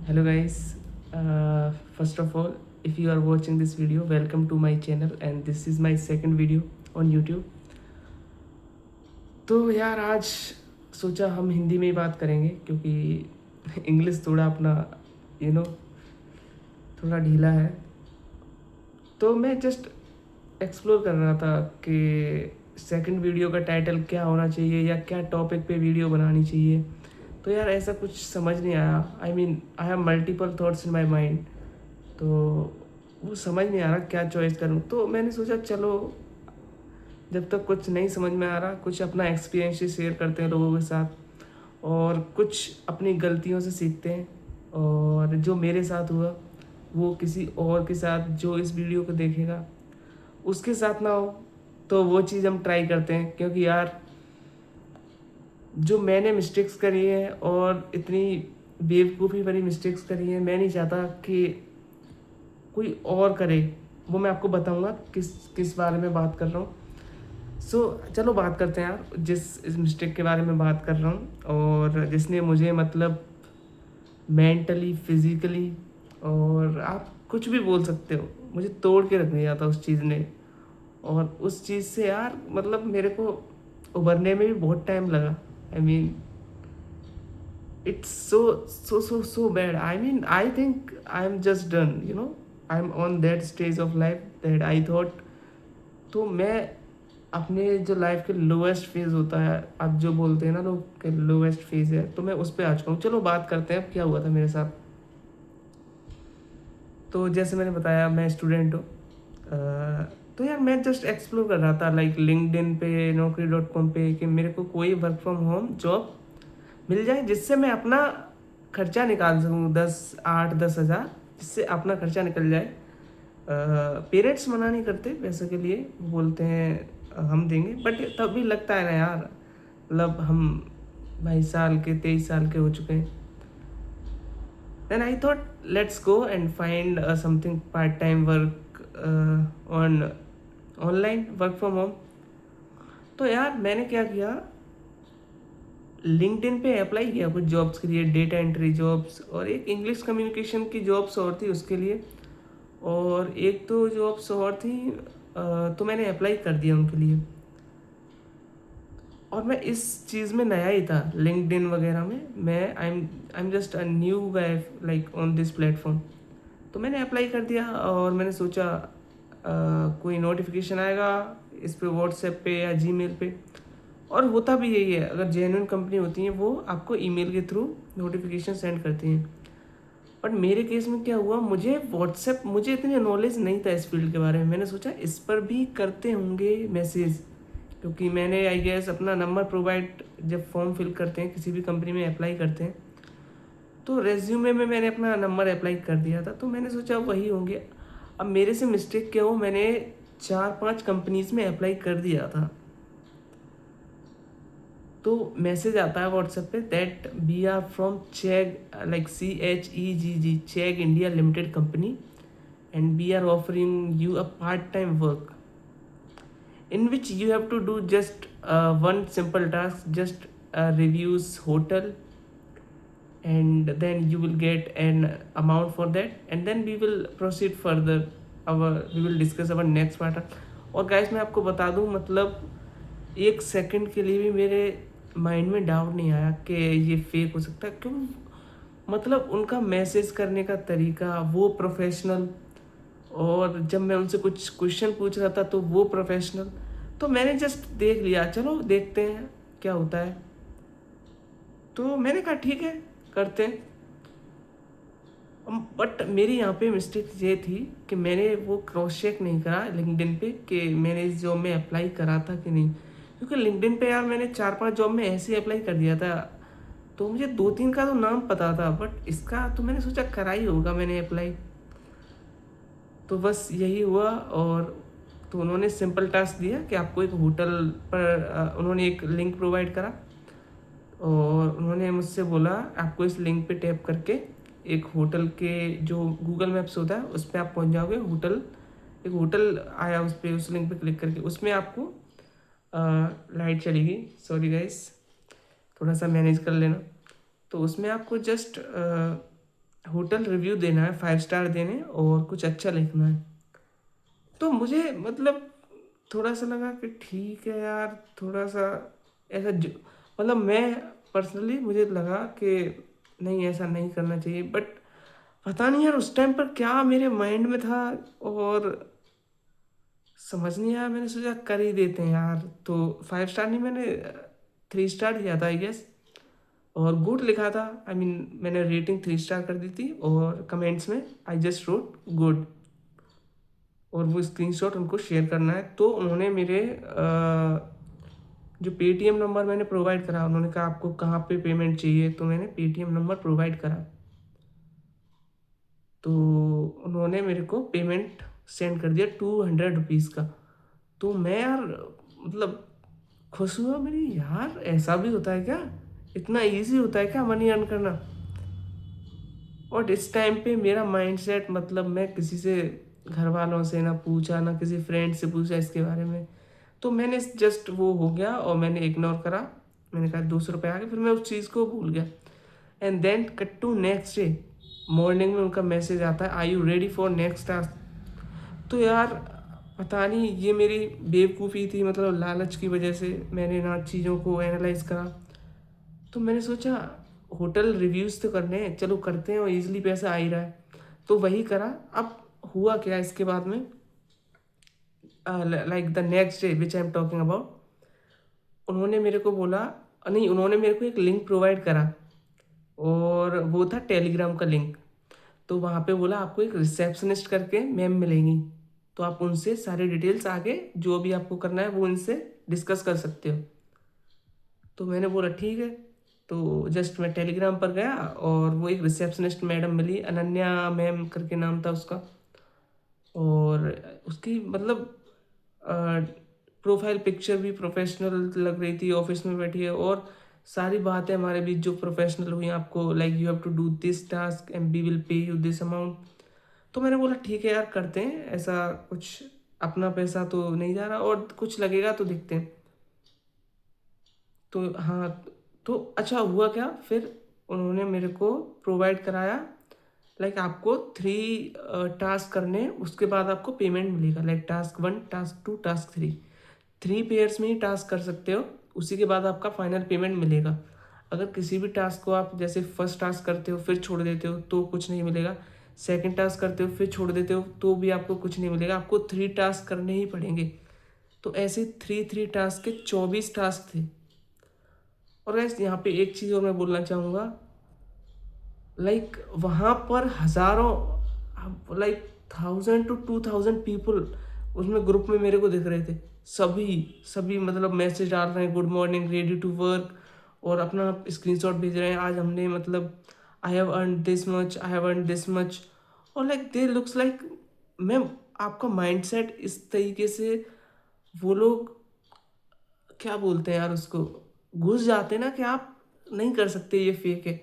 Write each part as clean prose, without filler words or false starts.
Hello guys, first of all, if you are watching this video, welcome to my channel and this is my second video on YouTube. तो यार आज सोचा हम हिंदी में ही बात करेंगे क्योंकि इंग्लिश थोड़ा अपना यू नो थोड़ा ढीला है। तो मैं जस्ट एक्सप्लोर कर रहा था कि सेकंड वीडियो का टाइटल क्या होना चाहिए या क्या टॉपिक पे वीडियो बनानी चाहिए। तो यार ऐसा कुछ समझ नहीं आया। I have multiple thoughts in my mind. तो वो समझ नहीं आ रहा क्या चॉइस करूँ। तो मैंने सोचा चलो जब तक कुछ नहीं समझ में आ रहा कुछ अपना एक्सपीरियंस ही शेयर करते हैं लोगों के साथ और कुछ अपनी गलतियों से सीखते हैं और जो मेरे साथ हुआ वो किसी और के साथ जो इस वीडियो को देखेगा उसके साथ ना हो। तो वो चीज़ हम ट्राई करते हैं क्योंकि यार जो मैंने मिस्टेक्स करी है और इतनी बेवकूफ़ी भरी मिस्टेक्स करी है मैं नहीं चाहता कि कोई और करे। वो मैं आपको बताऊंगा किस किस बारे में बात कर रहा हूँ। चलो बात करते हैं यार जिस इस मिस्टेक के बारे में बात कर रहा हूँ और जिसने मुझे मतलब मेंटली फिज़िकली और आप कुछ भी बोल सकते हो मुझे तोड़ के रख दिया था उस चीज़ ने। और उस चीज़ से यार मतलब मेरे को उभरने में भी बहुत टाइम लगा। I mean it's so bad. I think I'm just done. I'm on that stage of life that I thought तो मैं अपने जो लाइफ के लोएस्ट फेज होता है आप जो बोलते हैं ना लोग कि लोएस्ट फेज है तो मैं उस पर आ चुका हूँ। चलो बात करते हैं अब क्या हुआ था मेरे साथ। तो जैसे मैंने बताया मैं स्टूडेंट हूँ। तो यार मैं जस्ट एक्सप्लोर कर रहा था लाइक लिंक्डइन पे naukri.com पे कि मेरे को कोई वर्क फ्रॉम होम जॉब मिल जाए जिससे मैं अपना खर्चा निकाल सकूँ 10 8 10 हज़ार जिससे अपना खर्चा निकल जाए। पेरेंट्स मना नहीं करते पैसे के लिए बोलते हैं हम देंगे बट तब भी लगता है ना यार मतलब हम 22 साल के 23 साल के हो चुके हैं। Then I thought let's go and find something part time work on online work from home. तो यार मैंने क्या किया लिंक्डइन पे अप्लाई किया कुछ जॉब्स के लिए डेटा एंट्री जॉब्स और एक इंग्लिश कम्युनिकेशन की जॉब्स और थी उसके लिए और एक तो जॉब्स और थी। तो मैंने अप्लाई कर दिया उनके लिए और मैं इस चीज़ में नया ही था लिंक्डइन वगैरह में। मैं आई am just a new guy like on this platform. तो मैंने अप्लाई कर दिया और मैंने सोचा कोई नोटिफिकेशन आएगा इस पे व्हाट्सएप पे या जीमेल पे। और होता भी यही है अगर जेन्युइन कंपनी होती है वो आपको ईमेल के थ्रू नोटिफिकेशन सेंड करती हैं। बट मेरे केस में क्या हुआ मुझे इतनी नॉलेज नहीं था इस फील्ड के बारे में। मैंने सोचा इस पर भी करते होंगे मैसेज क्योंकि मैंने आई गेस अपना नंबर प्रोवाइड जब फॉर्म फिल करते हैं किसी भी कंपनी में अप्लाई करते हैं तो रेज्यूमे में मैंने अपना नंबर अप्लाई कर दिया था। तो मैंने सोचा वही होंगे। अब मेरे से मिस्टेक क्या हो मैंने 4 5 कंपनीज में अप्लाई कर दिया था। तो मैसेज आता है व्हाट्सएप पे that we are from Chegg like CHEGG Chegg India limited company and we are offering you a part time work in which you have to do just one simple task just reviews hotel and then you will get an amount for that and then we will proceed further our we will discuss our next matter। और guys मैं आपको बता दूं मतलब एक second के लिए भी मेरे माइंड में डाउट नहीं आया कि ये फेक हो सकता है। क्यों मतलब उनका मैसेज करने का तरीका वो प्रोफेशनल और जब मैं उनसे कुछ क्वेश्चन पूछ रहा था तो वो प्रोफेशनल। तो मैंने जस्ट देख लिया चलो देखते हैं क्या होता है। तो मैंने कहा ठीक है करते हैं। बट मेरी यहाँ पे मिस्टेक ये थी कि मैंने वो क्रॉस चेक नहीं करा लिंक्डइन पे कि मैंने इस जॉब में अप्लाई करा था कि नहीं। क्योंकि लिंक्डइन पे यार मैंने 4 5 जॉब में ऐसे ही अप्लाई कर दिया था तो मुझे 2 3 का तो नाम पता था बट इसका तो मैंने सोचा करा ही होगा मैंने अप्लाई। तो बस यही हुआ और तो उन्होंने सिंपल टास्क दिया कि आपको एक होटल पर उन्होंने एक लिंक प्रोवाइड करा और उन्होंने मुझसे बोला आपको इस लिंक पे टैप करके एक होटल के जो गूगल मैप्स होता है उस पर आप पहुंच जाओगे। एक होटल आया उस पर उस लिंक पे क्लिक करके उसमें आपको लाइट चलेगी सॉरी गाइस थोड़ा सा मैनेज कर लेना। तो उसमें आपको जस्ट होटल रिव्यू देना है, 5 स्टार देने और कुछ अच्छा लिखना है। तो मुझे मतलब थोड़ा सा लगा कि ठीक है यार, थोड़ा सा ऐसा मतलब मैं पर्सनली मुझे लगा कि नहीं, ऐसा नहीं करना चाहिए। बट पता नहीं यार उस टाइम पर क्या मेरे माइंड में था, और समझ नहीं आया। मैंने सोचा कर ही देते हैं यार। तो 5 स्टार नहीं, मैंने 3 स्टार दिया था आई गेस, और गुड लिखा था। आई मीन मैंने रेटिंग 3 स्टार कर दी थी, और कमेंट्स में आई जस्ट रोट गुड, और वो स्क्रीनशॉट उनको शेयर करना है। तो उन्होंने मेरे जो पेटीएम नंबर मैंने प्रोवाइड करा, उन्होंने कहा आपको कहाँ पे पेमेंट चाहिए, तो मैंने पेटीएम नंबर प्रोवाइड करा। तो उन्होंने मेरे को पेमेंट सेंड कर दिया 200 रुपीज़ का। तो मैं यार मतलब खुश हुआ, मेरी यार ऐसा भी होता है क्या, इतना इजी होता है क्या मनी अर्न करना। और इस टाइम पे मेरा माइंडसेट मतलब मैं किसी से, घर वालों से ना पूछा, ना किसी फ्रेंड से पूछा इसके बारे में। तो मैंने जस्ट वो हो गया और मैंने इग्नोर करा। मैंने कहा 200 रुपये आ गए, फिर मैं उस चीज़ को भूल गया। And then cut to next day, morning में उनका मैसेज आता है, I you ready for next task. तो यार पता नहीं ये मेरी बेवकूफ़ी थी, मतलब लालच की वजह से मैंने ना चीज़ों को एनालाइज करा। तो मैंने सोचा होटल रिव्यूज़ तो करने हैं, चलो करते हैं, और ईजिली पैसा आ ही रहा है, तो वही करा। अब हुआ क्या इसके बाद में, like the next day which I am talking about, उन्होंने मेरे को बोला, नहीं, उन्होंने मेरे को एक लिंक प्रोवाइड करा, और वो था टेलीग्राम का लिंक। तो वहाँ पे बोला आपको एक रिसेप्शनिस्ट करके मैम मिलेंगी, तो आप उनसे सारी डिटेल्स आगे जो भी आपको करना है वो इनसे डिस्कस कर सकते हो। तो मैंने बोला ठीक है। तो जस्ट मैं टेलीग्राम पर गया, और वो एक रिसेप्शनिस्ट मैडम मिली, अनन्या मैम करके नाम था उसका। और उसकी मतलब प्रोफाइल पिक्चर भी प्रोफेशनल लग रही थी, ऑफिस में बैठी है, और सारी बातें हमारे बीच जो प्रोफेशनल हुई आपको, like you have to do this task and we will pay you this amount. तो मैंने बोला ठीक है यार करते हैं, ऐसा कुछ अपना पैसा तो नहीं जा रहा, और कुछ लगेगा तो देखते हैं। तो हाँ, तो अच्छा हुआ क्या फिर, उन्होंने मेरे को प्रोवाइड कराया, लाइक आपको 3 टास्क करने, उसके बाद आपको पेमेंट मिलेगा, like task 1, task 2, task 3, 3 pairs में ही टास्क कर सकते हो, उसी के बाद आपका फाइनल पेमेंट मिलेगा। अगर किसी भी टास्क को आप जैसे फर्स्ट टास्क करते हो फिर छोड़ देते हो तो कुछ नहीं मिलेगा, सेकंड टास्क करते हो फिर छोड़ देते हो तो भी आपको कुछ नहीं मिलेगा, आपको 3 टास्क करने ही पड़ेंगे। तो ऐसे 3 3 टास्क के 24 टास्क थे। और वैसे यहाँ पे एक चीज़ और मैं बोलना चाहूँगा, लाइक वहाँ पर हज़ारों, लाइक 1000 to 2000 पीपल उसमें ग्रुप में मेरे को दिख रहे थे। सभी सभी मतलब मैसेज डाल रहे हैं, good morning, ready to work, और अपना स्क्रीनशॉट भेज रहे हैं, आज हमने मतलब I have earn this much, I have earn this much. और like they looks like, ma'am आपका माइंडसेट इस तरीके से, वो लोग क्या बोलते हैं यार उसको, घुस जाते हैं ना कि आप नहीं कर सकते, ये फेक है।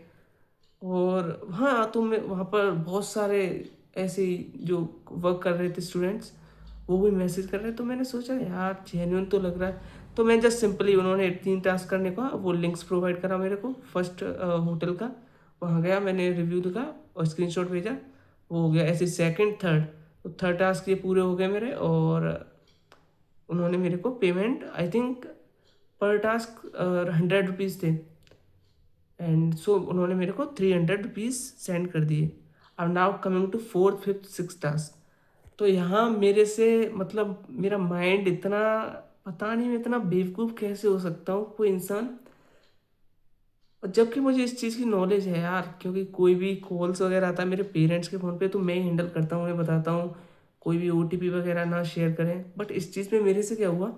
और हाँ, तो मैं वहाँ पर बहुत सारे ऐसे ही जो वर्क कर रहे थे स्टूडेंट्स, वो भी मैसेज कर रहे हैं। तो मैंने सोचा यार जेन्युइन तो लग रहा है। तो मैं जस्ट सिंपली, उन्होंने 3 टास्क करने का वो लिंक्स प्रोवाइड करा मेरे को, फर्स्ट होटल का, वहाँ गया, मैंने रिव्यू दिखा और स्क्रीनशॉट भेजा, वो हो गया। ऐसे सेकंड थर्ड, तो 3 टास्क ये पूरे हो गए मेरे, और उन्होंने मेरे को पेमेंट आई थिंक पर टास्क 100 रुपीज़ थे। एंड सो उन्होंने मेरे को 300 रुपीज़ सेंड कर दिए। अब now coming to fourth fifth six task. तो यहाँ मेरे से मतलब मेरा माइंड इतना, पता नहीं मैं इतना बेवकूफ़ कैसे हो सकता हूँ कोई इंसान, और जबकि मुझे इस चीज़ की नॉलेज है यार, क्योंकि कोई भी कॉल्स वगैरह आता है मेरे पेरेंट्स के फ़ोन पे तो मैं ही हैंडल करता हूँ, उन्हें बताता हूँ कोई भी ओटीपी वगैरह ना शेयर करें। बट इस चीज़ में मेरे से क्या हुआ,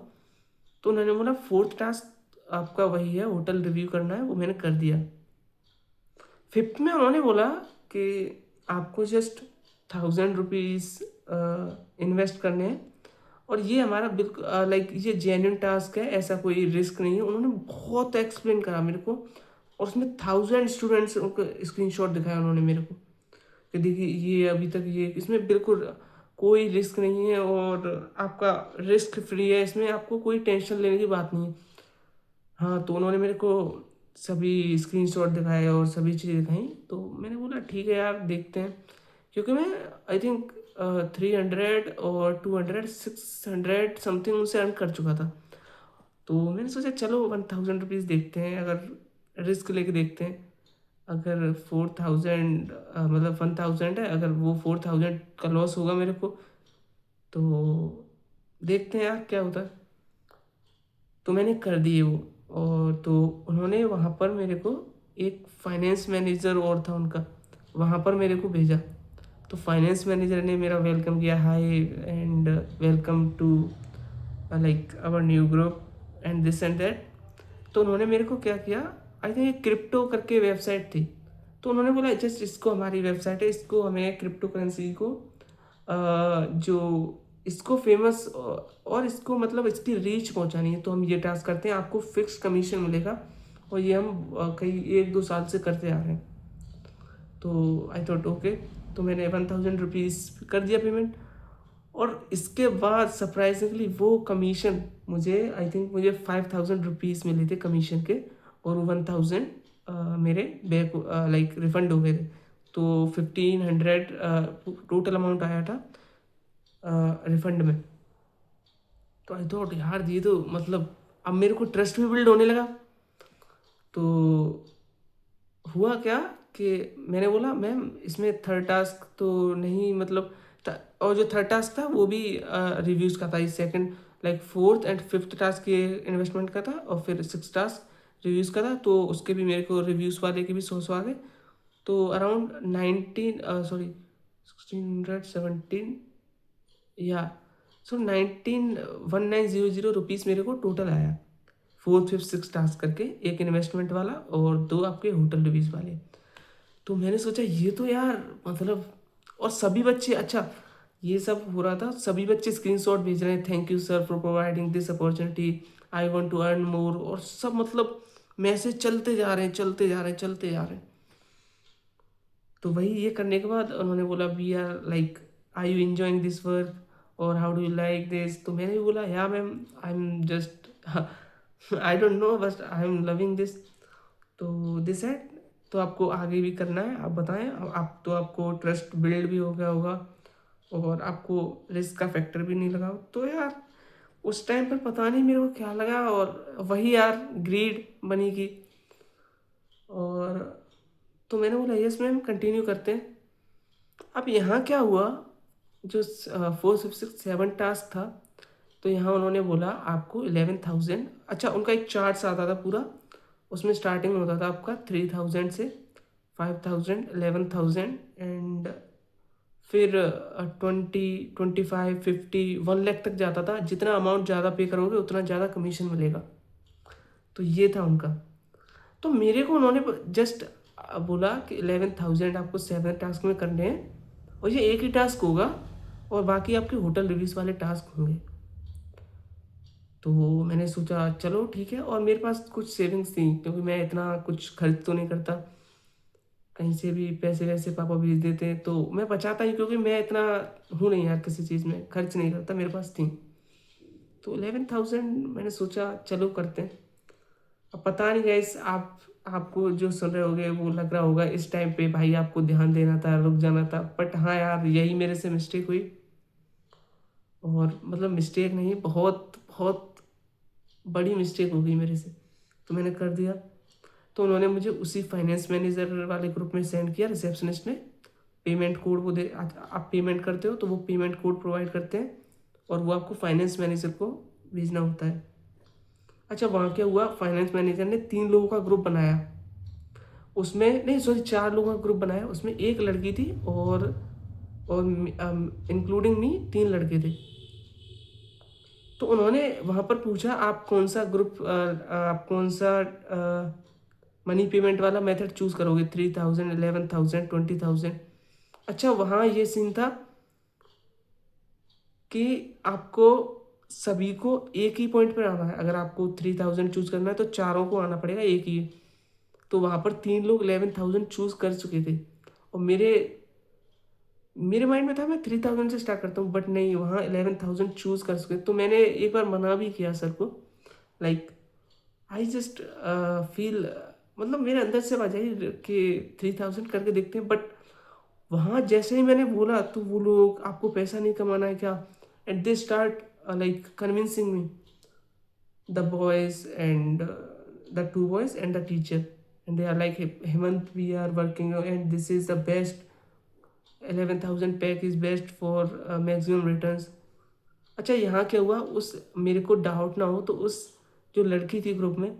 तो उन्होंने बोला फोर्थ टास्क आपका वही है, होटल रिव्यू करना है, वो मैंने कर दिया। फिफ्थ में उन्होंने बोला कि आपको जस्ट 1000 रुपीज़ इन्वेस्ट करने हैं, और ये हमारा बिल्कुल लाइक ये जेन्युइन टास्क है, ऐसा कोई रिस्क नहीं है। उन्होंने बहुत एक्सप्लेन करा मेरे को, और उसमें 1000 स्टूडेंट्स को स्क्रीनशॉट दिखाया उन्होंने मेरे को कि देखिए ये अभी तक ये इसमें बिल्कुल कोई रिस्क नहीं है, और आपका रिस्क फ्री है, इसमें आपको कोई टेंशन लेने की बात नहीं है। हाँ, तो उन्होंने मेरे को सभी स्क्रीनशॉट दिखाए और सभी चीज़ें दिखाई। तो मैंने बोला ठीक है यार, देखते हैं, क्योंकि मैं आई थिंक 300 और 200 600 समथिंग उनसे अर्न कर चुका था। तो मैंने सोचा चलो 1000 रुपीज़ देखते हैं, अगर रिस्क लेके देखते हैं। अगर 4000 मतलब 1000 है, अगर वो 4000 का लॉस होगा मेरे को, तो देखते हैं यार क्या होता है। तो मैंने कर दिए वो। और तो उन्होंने वहाँ पर मेरे को, एक फाइनेंस मैनेजर और था उनका, वहाँ पर मेरे को भेजा। तो फाइनेंस मैनेजर ने मेरा वेलकम किया, hi and welcome to like our new group and this and that. तो उन्होंने मेरे को क्या किया, आई थिंक एक क्रिप्टो करके वेबसाइट थी। तो उन्होंने बोला जस्ट इसको, हमारी वेबसाइट है, इसको हमें क्रिप्टो करेंसी को जो इसको फेमस और इसको मतलब इसकी रीच पहुंचानी है, तो हम ये टास्क करते हैं, आपको फिक्स कमीशन मिलेगा। और ये हम कई 1-2 साल से करते आ रहे हैं। तो आई थॉट ओके। तो मैंने 1000 रुपीज़ कर दिया पेमेंट। और इसके बाद सरप्राइजिंगली वो कमीशन मुझे, आई थिंक मुझे 5000 रुपीज़ मिले थे कमीशन के। और वो 1000 मेरे बैक लाइक रिफंड हो गए थे। तो 1500 टोटल अमाउंट आया था रिफंड में। तो आई थॉट यार ये तो मतलब अब मेरे को ट्रस्ट भी बिल्ड होने लगा। तो हुआ क्या कि मैंने बोला मैम इसमें थर्ड टास्क तो नहीं, मतलब और जो थर्ड टास्क था वो भी रिव्यूज़ का था। इस second like fourth and fifth task ये इन्वेस्टमेंट का था, और फिर सिक्स टास्क रिव्यूज़ का था। तो उसके भी मेरे को रिव्यूज़ वाले के भी 100 आ गए। तो अराउंड 1617 या 19,000 रुपीज़ मेरे को टोटल आया, फोर्थ फिफ्थ सिक्स टास्क करके, एक इन्वेस्टमेंट वाला और 2 आपके होटल रिव्यूज़ वाले। तो मैंने सोचा ये तो यार मतलब, और सभी बच्चे, अच्छा ये सब हो रहा था, सभी बच्चे स्क्रीनशॉट भेज रहे हैं, thank you sir for providing this opportunity, I want to earn more, और सब मतलब मैसेज चलते जा रहे हैं, चलते जा रहे हैं, चलते जा रहे हैं। तो वही ये करने के बाद उन्होंने बोला we are like, I you enjoying this work और how do you like this. तो मैंने भी बोला yeah ma'am I am just I don't know बस आई एम लविंग दिस। तो दिस है, तो आपको आगे भी करना है, आप बताएं। आप तो आपको ट्रस्ट बिल्ड भी हो गया होगा और आपको रिस्क का फैक्टर भी नहीं लगा। तो यार उस टाइम पर पता नहीं मेरे को क्या लगा, और वही यार ग्रीड बनी की। और तो मैंने बोला यस मैम कंटिन्यू करते हैं। अब यहाँ क्या हुआ, जो 4 6 7 टास्क था, तो यहाँ उन्होंने बोला आपको 11,000, अच्छा उनका एक चार्ट आता था पूरा, उसमें स्टार्टिंग होता था आपका 3000 से 5000 11,000 एंड फिर 20 25 50 1 लाख तक जाता था। जितना अमाउंट ज़्यादा पे करोगे उतना ज़्यादा कमीशन मिलेगा। तो ये था उनका। तो मेरे को उन्होंने जस्ट बोला कि 11,000 आपको 7 टास्क में करने हैं, और ये एक ही टास्क होगा और बाकी आपके होटल रिव्यूज़ वाले टास्क होंगे। तो मैंने सोचा चलो ठीक है, और मेरे पास कुछ सेविंग्स थी क्योंकि मैं इतना कुछ खर्च तो नहीं करता, कहीं से भी पैसे वैसे पापा भेज देते हैं तो मैं बचाता ही, क्योंकि मैं इतना हूँ नहीं यार, किसी चीज़ में खर्च नहीं करता, मेरे पास थी। तो 11,000 मैंने सोचा चलो करते हैं। अब पता नहीं गाइस, आपको जो सुन रहे होगे वो लग रहा होगा इस टाइम पे भाई आपको ध्यान देना था, रुक जाना था, बट हाँ यार यही मेरे से मिस्टेक हुई। और मतलब मिस्टेक नहीं, बहुत बहुत बड़ी मिस्टेक हो गई मेरे से। तो मैंने कर दिया। तो उन्होंने मुझे उसी फाइनेंस मैनेजर वाले ग्रुप में सेंड किया, रिसेप्शनिस्ट में पेमेंट कोड वो दे, आप पेमेंट करते हो तो वो पेमेंट कोड प्रोवाइड करते हैं और वो आपको फाइनेंस मैनेजर को भेजना होता है। अच्छा वहाँ क्या हुआ, फाइनेंस मैनेजर ने 3 लोगों का ग्रुप बनाया, उसमें नहीं सॉरी 4 लोगों का ग्रुप बनाया, उसमें एक लड़की थी और इंक्लूडिंग मी 3 लड़के थे। तो उन्होंने वहाँ पर पूछा आप कौन सा ग्रुप, आप कौन सा मनी पेमेंट वाला मेथड चूज करोगे, 3000 11,000 20,000। अच्छा वहाँ ये सीन था कि आपको सभी को एक ही पॉइंट पर आना है, अगर आपको 3000 चूज करना है तो चारों को आना पड़ेगा एक ही। तो वहाँ पर 3 लोग 11,000 चूज कर चुके थे, और मेरे मेरे माइंड में था मैं 3000 से स्टार्ट करता हूँ, बट नहीं वहाँ 11,000 चूज कर चुके। तो मैंने एक बार मना भी किया सर को, लाइक आई जस्ट फील मतलब मेरे अंदर से आवाज आई कि 3000 करके देखते हैं, बट वहाँ जैसे ही मैंने बोला तो वो लोग, आपको पैसा नहीं कमाना है क्या, and they start like convincing me, the boys and the two boys and the teacher, and they are like, Hemant, we are working and this is the best, 11,000 pack is best for maximum returns. अच्छा, यहाँ क्या हुआ, उस मेरे को doubt ना हो तो उस जो लड़की थी ग्रुप में,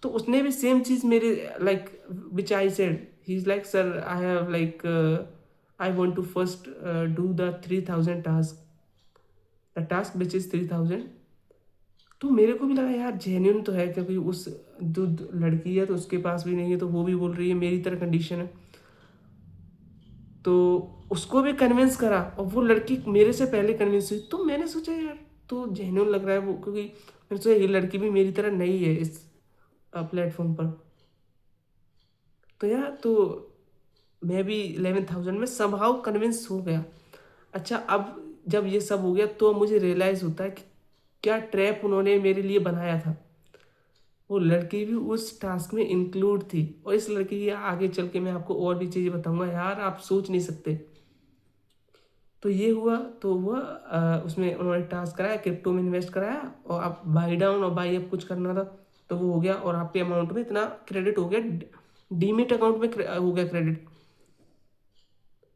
तो उसने भी सेम चीज़ मेरे like which I said, he is like, sir I have like I want to first do the 3000 task, the task which is 3000। तो मेरे को भी लगा यार जेन्युइन तो है, क्योंकि उस जो लड़की है तो उसके पास भी नहीं है, तो वो भी बोल रही है मेरी तरह कंडीशन है, तो उसको भी कन्विंस करा और वो लड़की मेरे से पहले कन्विंस हुई। तो मैंने सोचा यार तो जेन्युइन लग रहा है वो, क्योंकि मैंने सोचा ये लड़की भी मेरी तरह नहीं है इस प्लेटफॉर्म पर। तो यार तो मैं भी 11,000 में समहाउ कन्विंस हो गया। अच्छा, अब जब ये सब हो गया तो मुझे रियलाइज़ होता है कि क्या ट्रैप उन्होंने मेरे लिए बनाया था। वो लड़की भी उस टास्क में इंक्लूड थी, और इस लड़की की आगे चल के मैं आपको और भी चीज़ें बताऊंगा यार, आप सोच नहीं सकते। तो ये हुआ, तो हुआ उसमें उन्होंने टास्क कराया, क्रिप्टो में इन्वेस्ट कराया, और आप बाई डाउन और बाई अप कुछ करना था, तो वो हो गया, और आपके अमाउंट में इतना क्रेडिट हो गया, डीमिट अकाउंट में हो गया क्रेडिट।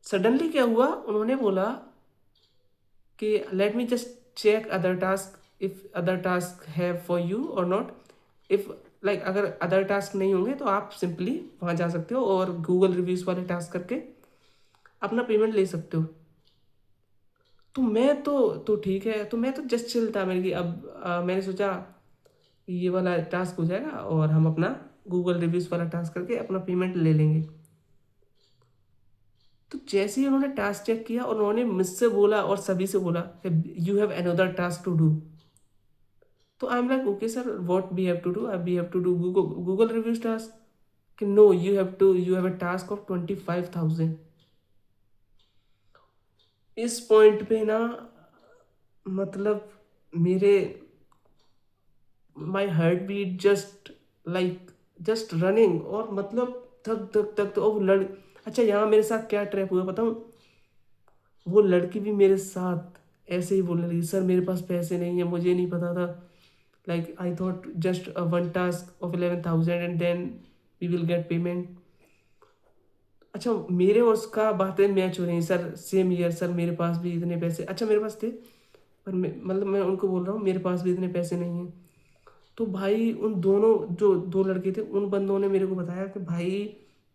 सडनली क्या हुआ, उन्होंने बोला कि let me just check other task, if other task have for you or not, if like अगर अदर टास्क नहीं होंगे तो आप सिंपली वहाँ जा सकते हो और गूगल रिव्यूज़ वाले टास्क करके अपना पेमेंट ले सकते हो। तो मैं तो ठीक है, तो मैं तो जस्ट चिल था मेरे की। अब मैंने सोचा ये वाला टास्क हो जाएगा और हम अपना गूगल रिव्यूज़ वाला टास्क करके अपना पेमेंट ले लेंगे। तो जैसे ही उन्होंने टास्क चेक किया और उन्होंने मुझसे बोला और सभी से बोला you have another task to do, तो I am like okay sir, what we have to do, we have to do Google reviews task, कि no you have a task of 25,000। इस पॉइंट पे ना, मतलब मेरे my heart beat just like just running, और मतलब धक धक धक, तो वो अच्छा, यहाँ मेरे साथ क्या ट्रैप हुआ बताऊँ, वो लड़की भी मेरे साथ ऐसे ही बोलने लगी, सर मेरे पास पैसे नहीं है, मुझे नहीं पता था, like I thought just one task of 11,000 and then we will get payment. अच्छा, मेरे और उसका बातें मैच हो रही हैं, सर सेम ईयर, सर मेरे पास भी इतने पैसे, अच्छा मेरे पास थे, पर मतलब मैं उनको बोल रहा हूँ मेरे पास भी इतने पैसे नहीं हैं। तो भाई उन दोनों जो दो लड़के थे उन बंदों ने मेरे को बताया कि भाई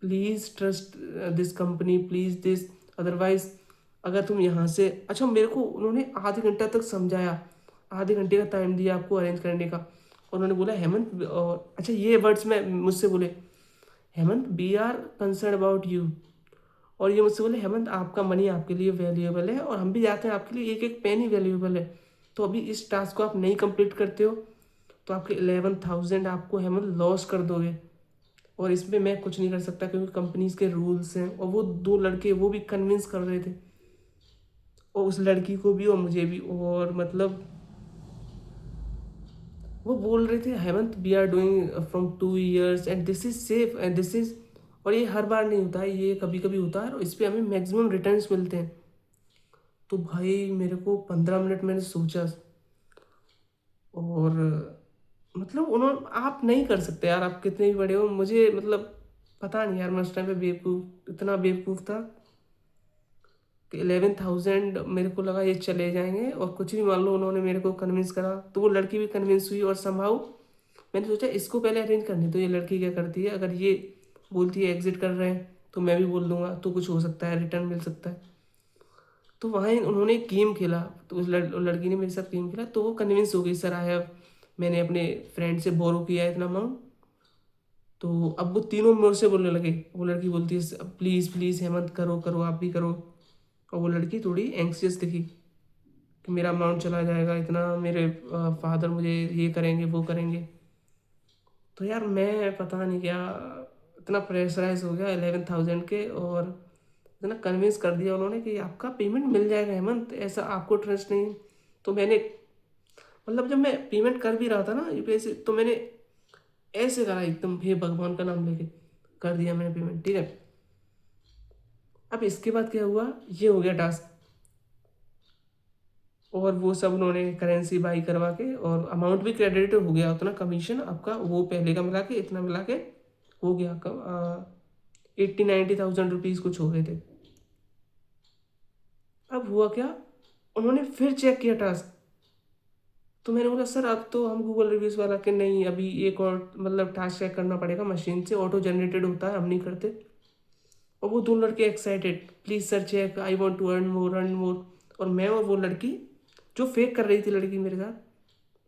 please trust this company, please this, otherwise अगर तुम यहाँ से, अच्छा मेरे को उन्होंने आधे घंटा तक समझाया, आधे घंटे का टाइम दिया आपको अरेंज करने का, और उन्होंने बोला हेमंत, और अच्छा ये वर्ड्स में मुझसे बोले, Hemant we are concern about you, और ये मुझसे बोले हेमंत आपका मनी आपके लिए वैल्यूएबल है, और हम भी जाते हैं आपके लिए एक एक पेन ही वैल्यूएबल है, तो अभी इस टास्क को आप नहीं कंप्लीट करते हो तो आपके 11,000 आपको हेमंत लॉस कर दोगे, और इसमें मैं कुछ नहीं कर सकता क्योंकि कंपनीज के रूल्स हैं। और वो दो लड़के वो भी कन्विंस कर रहे थे, और उस लड़की को भी और मुझे भी, और मतलब वो बोल रहे थे Hemant we are doing from 2 years and this is safe and this is, और ये हर बार नहीं होता है, ये कभी कभी होता है और इस पर हमें मैक्सिमम रिटर्न्स मिलते हैं। तो भाई मेरे को 15 मिनट मैंने सोचा, और मतलब उन्होंने, आप नहीं कर सकते यार, आप कितने भी बड़े हो, मुझे मतलब पता नहीं यार, मैं उस टाइम पे बेवकूफ़, इतना बेवकूफ़ था कि 11,000 मेरे को लगा ये चले जाएंगे, और कुछ भी मान लो उन्होंने मेरे को कन्विंस करा, तो वो लड़की भी कन्विंस हुई, और समहाउ मैंने सोचा इसको पहले अरेंज करने, तो ये लड़की क्या करती है, अगर ये बोलती है एग्जिट कर रहे हैं तो मैं भी बोल दूंगा, तो कुछ हो सकता है, रिटर्न मिल सकता है। तो वहाँ उन्होंने एक गेम खेला, तो उस लड़की ने मेरे साथ गेम खेला, तो वो कन्विंस हो गई, सर आई हैव, मैंने अपने फ्रेंड से बोरो किया है इतना अमाउंट। तो अब वो तीनों मेरे से बोलने लगे, वो लड़की बोलती है प्लीज़ प्लीज़ हेमंत करो करो, आप भी करो, और वो लड़की थोड़ी एंक्सियस दिखी कि मेरा अमाउंट चला जाएगा इतना, मेरे फादर मुझे ये करेंगे वो करेंगे। तो यार मैं पता नहीं क्या, इतना प्रेशराइज हो गया 11,000 के, और इतना कन्विंस कर दिया उन्होंने कि आपका पेमेंट मिल जाएगा हेमंत, ऐसा आपको ट्रस्ट नहीं है। तो मैंने, मतलब जब मैं पेमेंट कर भी रहा था ना यूपीआई से, तो मैंने ऐसे करा एकदम, हे भगवान का नाम लेके कर दिया मैंने पेमेंट, ठीक है। अब इसके बाद क्या हुआ, ये हो गया टास्क, और वो सब उन्होंने करेंसी बाई करवा के, और अमाउंट भी क्रेडिट हो गया, उतना कमीशन आपका वो पहले का मिला के इतना मिला के हो गया, 80-90,000 रुपीज़ कुछ हो गए थे। अब हुआ क्या, उन्होंने फिर चेक किया टास्क, तो मैंने बोला सर अब तो हम गूगल रिव्यूज़ वाला के नहीं, अभी एक और मतलब टास्क चेक करना पड़ेगा, मशीन से ऑटो जनरेटेड होता है, हम नहीं करते। और वो दो लड़के excited, please sir check, I want to earn more. और मैं और वो लड़की जो फेक कर रही थी लड़की मेरे साथ,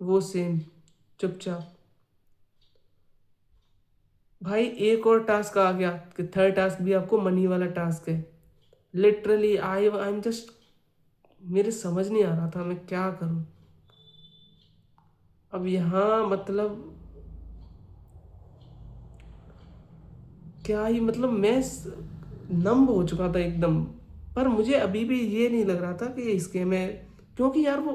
वो सेम चुपचाप। भाई एक और टास्क आ गया कि थर्ड टास्क भी आपको मनी वाला टास्क है। लिटरली आई एम जस्ट, मेरे समझ नहीं आ रहा था मैं क्या करूं। अब यहाँ मतलब क्या ही, मतलब मैं नंब हो चुका था एकदम। पर मुझे अभी भी ये नहीं लग रहा था कि ये स्कैम है, क्योंकि यार वो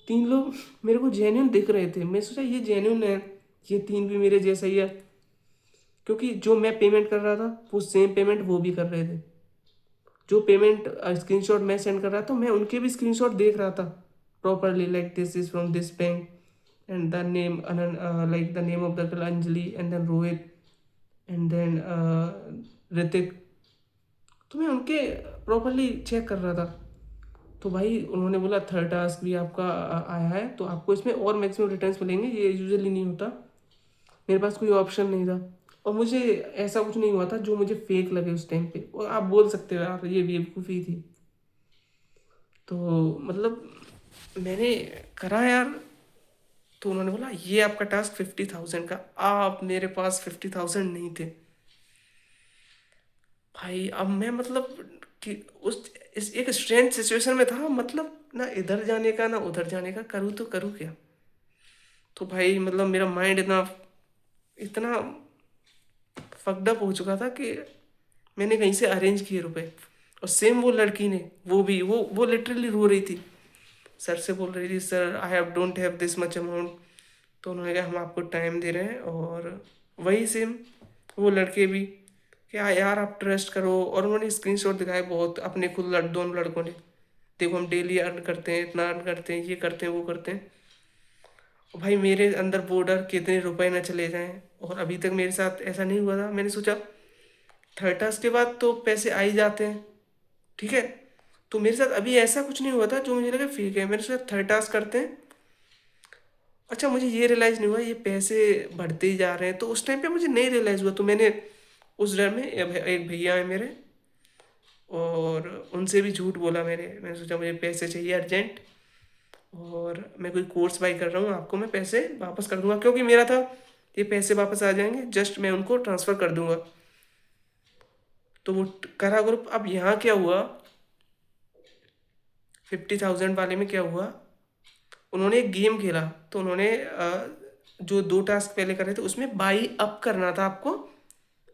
तीन लोग मेरे को जेन्यून दिख रहे थे। मैं सोचा ये जेन्यून है, ये तीन भी मेरे जैसा ही है, क्योंकि जो मैं पेमेंट कर रहा था वो सेम पेमेंट वो भी कर रहे थे। जो पेमेंट स्क्रीनशॉट मैं सेंड कर रहा था, मैं उनके भी स्क्रीनशॉट देख रहा था properly, like this is from this bank and the name like the name of the girl Anjali and then Rohit and then Hrithik. तो मैं उनके प्रॉपरली चेक कर रहा था। तो भाई उन्होंने बोला थर्ड टास्क भी आपका आया है, तो आपको इसमें और मैक्सिमम रिटर्न्स मिलेंगे, ये यूजुअली नहीं होता। मेरे पास कोई ऑप्शन नहीं था, और मुझे ऐसा कुछ नहीं हुआ था जो मुझे फेक लगे उस टाइम पे, और आप बोल सकते हो यार ये बेवकूफ़ी थी। तो मतलब मैंने करा यार। तो उन्होंने बोला ये आपका टास्क 50,000 का, आप मेरे पास 50,000 नहीं थे। भाई अब मैं मतलब कि उस इस एक स्ट्रेंज सिचुएशन में था, मतलब ना इधर जाने का ना उधर जाने का, करूँ तो करूँ क्या। तो भाई मतलब मेरा माइंड इतना इतना फकड अप हो चुका था कि मैंने कहीं से अरेंज किए रुपए। और सेम वो लड़की ने, वो भी वो लिटरली रो रही थी, सर से बोल रही थी sir I have don't have this much amount. तो उन्होंने कहा हम आपको टाइम दे रहे हैं। और वही सेम वो लड़के भी, क्या यार आप ट्रस्ट करो। और उन्होंने स्क्रीनशॉट दिखाए बहुत अपने खुद दोनों लड़कों ने, देखो हम डेली अर्न करते हैं, इतना अर्न करते हैं, ये करते हैं वो करते हैं। और भाई मेरे अंदर बॉर्डर कितने रुपए ना चले जाएं, और अभी तक मेरे साथ ऐसा नहीं हुआ था। मैंने सोचा थर्ड टास्क के बाद तो पैसे आ ही जाते हैं, ठीक है। तो मेरे साथ अभी ऐसा कुछ नहीं हुआ था जो मुझे लगा फेक है। मेरे साथ थर्ड टास्क करते हैं, अच्छा मुझे ये रियलाइज़ नहीं हुआ ये पैसे बढ़ते ही जा रहे हैं। तो उस टाइम पे मुझे नहीं रियलाइज़ हुआ, तो मैंने उस डर में एक भैया है मेरे, और उनसे भी झूठ बोला मैंने सोचा मुझे पैसे चाहिए अर्जेंट, और मैं कोई कोर्स बाई कर रहा हूँ, आपको मैं पैसे वापस कर दूंगा, क्योंकि मेरा था ये पैसे वापस आ जाएंगे, जस्ट मैं उनको ट्रांसफ़र कर दूंगा। तो वो करा ग्रुप। अब यहाँ क्या हुआ, 50,000 वाले में क्या हुआ, उन्होंने एक गेम खेला। तो उन्होंने जो दो टास्क पहले करे थे उसमें बाई अप करना था आपको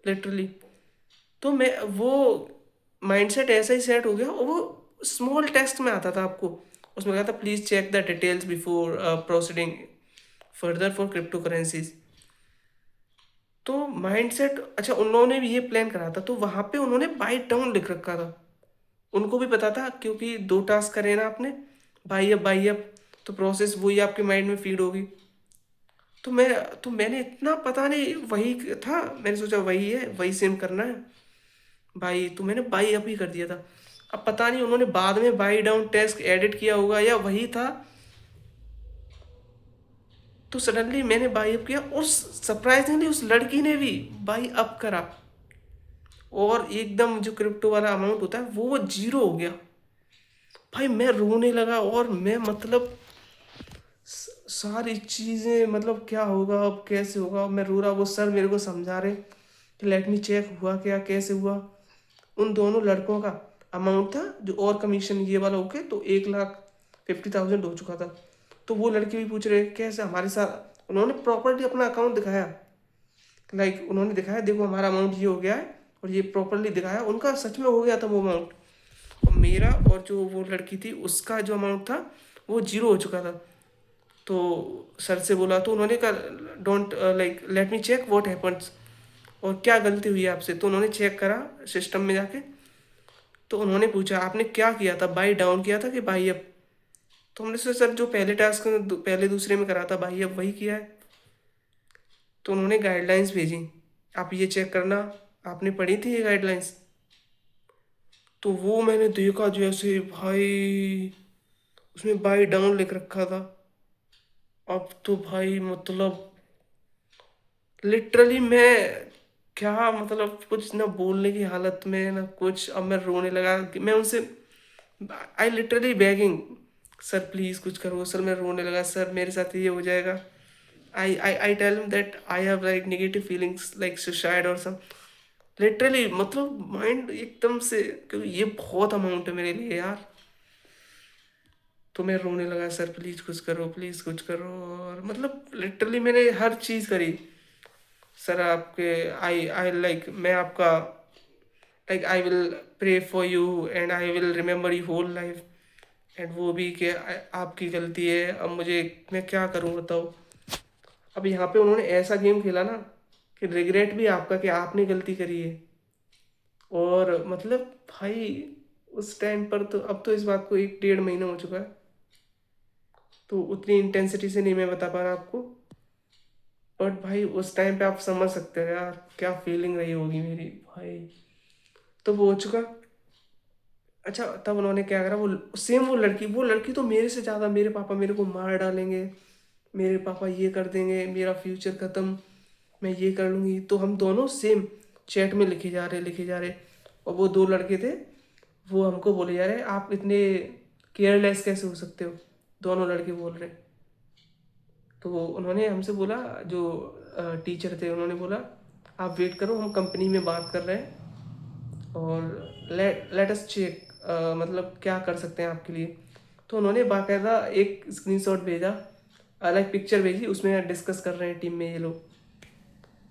लिटरली। तो मैं वो माइंडसेट ऐसा ही सेट हो गया, और वो स्मॉल टेक्स्ट में आता था आपको, उसमें कहा था please check the details before proceeding further for crypto currencies. तो माइंडसेट, अच्छा उन्होंने भी ये प्लान करा था, तो वहाँ पे उन्होंने बाई डाउन लिख रखा था। उनको भी पता था क्योंकि दो टास्क करे ना आपने, बाई अप, तो प्रोसेस वही आपके माइंड में फीड होगी। तो मैंने इतना पता नहीं वही था, मैंने सोचा वही है, वही सेम करना है भाई, तो मैंने बाई अप ही कर दिया था। अब पता नहीं उन्होंने बाद में बाई डाउन टेस्ट एडिट किया होगा या वही था। तो सडनली मैंने बाई अप किया, और सरप्राइजिंगली उस लड़की ने भी बाई अप करा, और एकदम जो क्रिप्टो वाला अमाउंट होता है वो जीरो हो गया। भाई मैं रोने लगा, और मैं मतलब सारी चीज़ें, मतलब क्या होगा अब कैसे होगा, मैं रो रहा। वो सर मेरे को समझा रहे कि लेट मी चेक हुआ क्या कैसे हुआ। उन दोनों लड़कों का अमाउंट था जो और कमीशन ये वाला होके, तो 1,50,000 हो चुका था। तो वो लड़के भी पूछ रहे कैसे हमारे साथ, उन्होंने प्रॉपर्ली अपना अकाउंट दिखाया, लाइक उन्होंने दिखाया देखो हमारा अमाउंट ये हो गया है, और ये प्रॉपर्ली दिखाया, उनका सच में हो गया था वो अमाउंट। और मेरा और जो वो लड़की थी उसका जो अमाउंट था वो जीरो हो चुका था। तो सर से बोला, तो उन्होंने कहा don't like let me check what happens, और क्या गलती हुई है आपसे। तो उन्होंने चेक करा सिस्टम में जाके, तो उन्होंने पूछा आपने क्या किया था, बाई डाउन किया था कि बाई अप। तो हमने सोचा सर जो पहले टास्क में पहले दूसरे में करा था बाई अप वही किया है। तो उन्होंने गाइडलाइंस भेजी, आप ये चेक करना, आपने पढ़ी थी ये गाइडलाइंस। तो वो मैंने देखा जैसे भाई उसमें बाई डाउन लिख रखा था। अब तो भाई मतलब लिटरली मैं क्या मतलब कुछ ना बोलने की हालत में ना कुछ। अब मैं रोने लगा कि मैं उनसे I literally begging, sir please कुछ करो सर। मैं रोने लगा, सर मेरे साथ ये हो जाएगा। I tell him that I have like negative feelings like suicide और सम, लिटरली मतलब माइंड एकदम से, क्योंकि ये बहुत अमाउंट है मेरे लिए यार। तो मैं रोने लगा, सर प्लीज़ कुछ करो, प्लीज़ कुछ करो। और मतलब लिटरली मैंने हर चीज़ करी। सर आपके आई आई लाइक मैं आपका like I will pray for you and I will remember you whole life, एंड वो भी कि आपकी गलती है। अब मुझे मैं क्या करूं बताओ। अब यहाँ पे उन्होंने ऐसा गेम खेला ना कि रिग्रेट भी आपका कि आपने गलती करी है। और मतलब भाई उस टाइम पर तो, अब तो इस बात को 1 डेढ़ महीना हो चुका है, तो उतनी इंटेंसिटी से नहीं मैं बता पा रहा आपको। बट भाई उस टाइम पे आप समझ सकते हो यार क्या फीलिंग रही होगी मेरी भाई। तो वो हो चुका। अच्छा तब उन्होंने क्या करा, वो सेम वो लड़की तो मेरे से ज़्यादा, मेरे पापा मेरे को मार डालेंगे, मेरे पापा ये कर देंगे, मेरा फ्यूचर ख़त्म, मैं ये कर लूँगी। तो हम दोनों सेम चैट में लिखे जा रहे। और वो 2 लड़के थे, वो हमको बोले जा रहे आप इतने केयरलेस कैसे हो सकते हो, दोनों लड़के बोल रहे। तो उन्होंने हमसे बोला, जो टीचर थे उन्होंने बोला आप वेट करो, हम कंपनी में बात कर रहे हैं और लेट अस चेक मतलब क्या कर सकते हैं आपके लिए। तो उन्होंने बाकायदा एक स्क्रीनशॉट भेजा, अलग पिक्चर भेजी, उसमें डिस्कस कर रहे हैं टीम में ये लोग।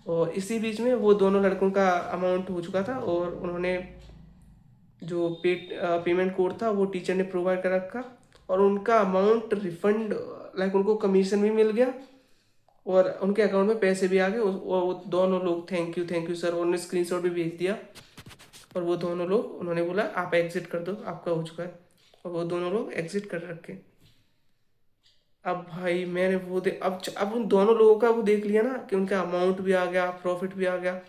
और इसी बीच में वो दोनों लड़कों का अमाउंट हो चुका था, और उन्होंने जो पेमेंट कोड था वो टीचर ने प्रोवाइड कर रखा, और उनका अमाउंट रिफंड लाइक उनको कमीशन भी मिल गया, और उनके अकाउंट में पैसे भी आ गए। और वो दोनों लोग थैंक यू सर, उन्होंने स्क्रीनशॉट भी भेज दिया। और वो दोनों लोग उन्होंने बोला आप एग्जिट कर दो, आपका हो चुका है। और वो दोनों लोग एग्जिट कर रखे। अब भाई मैंने वो अब उन दोनों लोगों का वो देख लिया ना कि उनका अमाउंट भी आ गया, प्रॉफिट भी आ गया।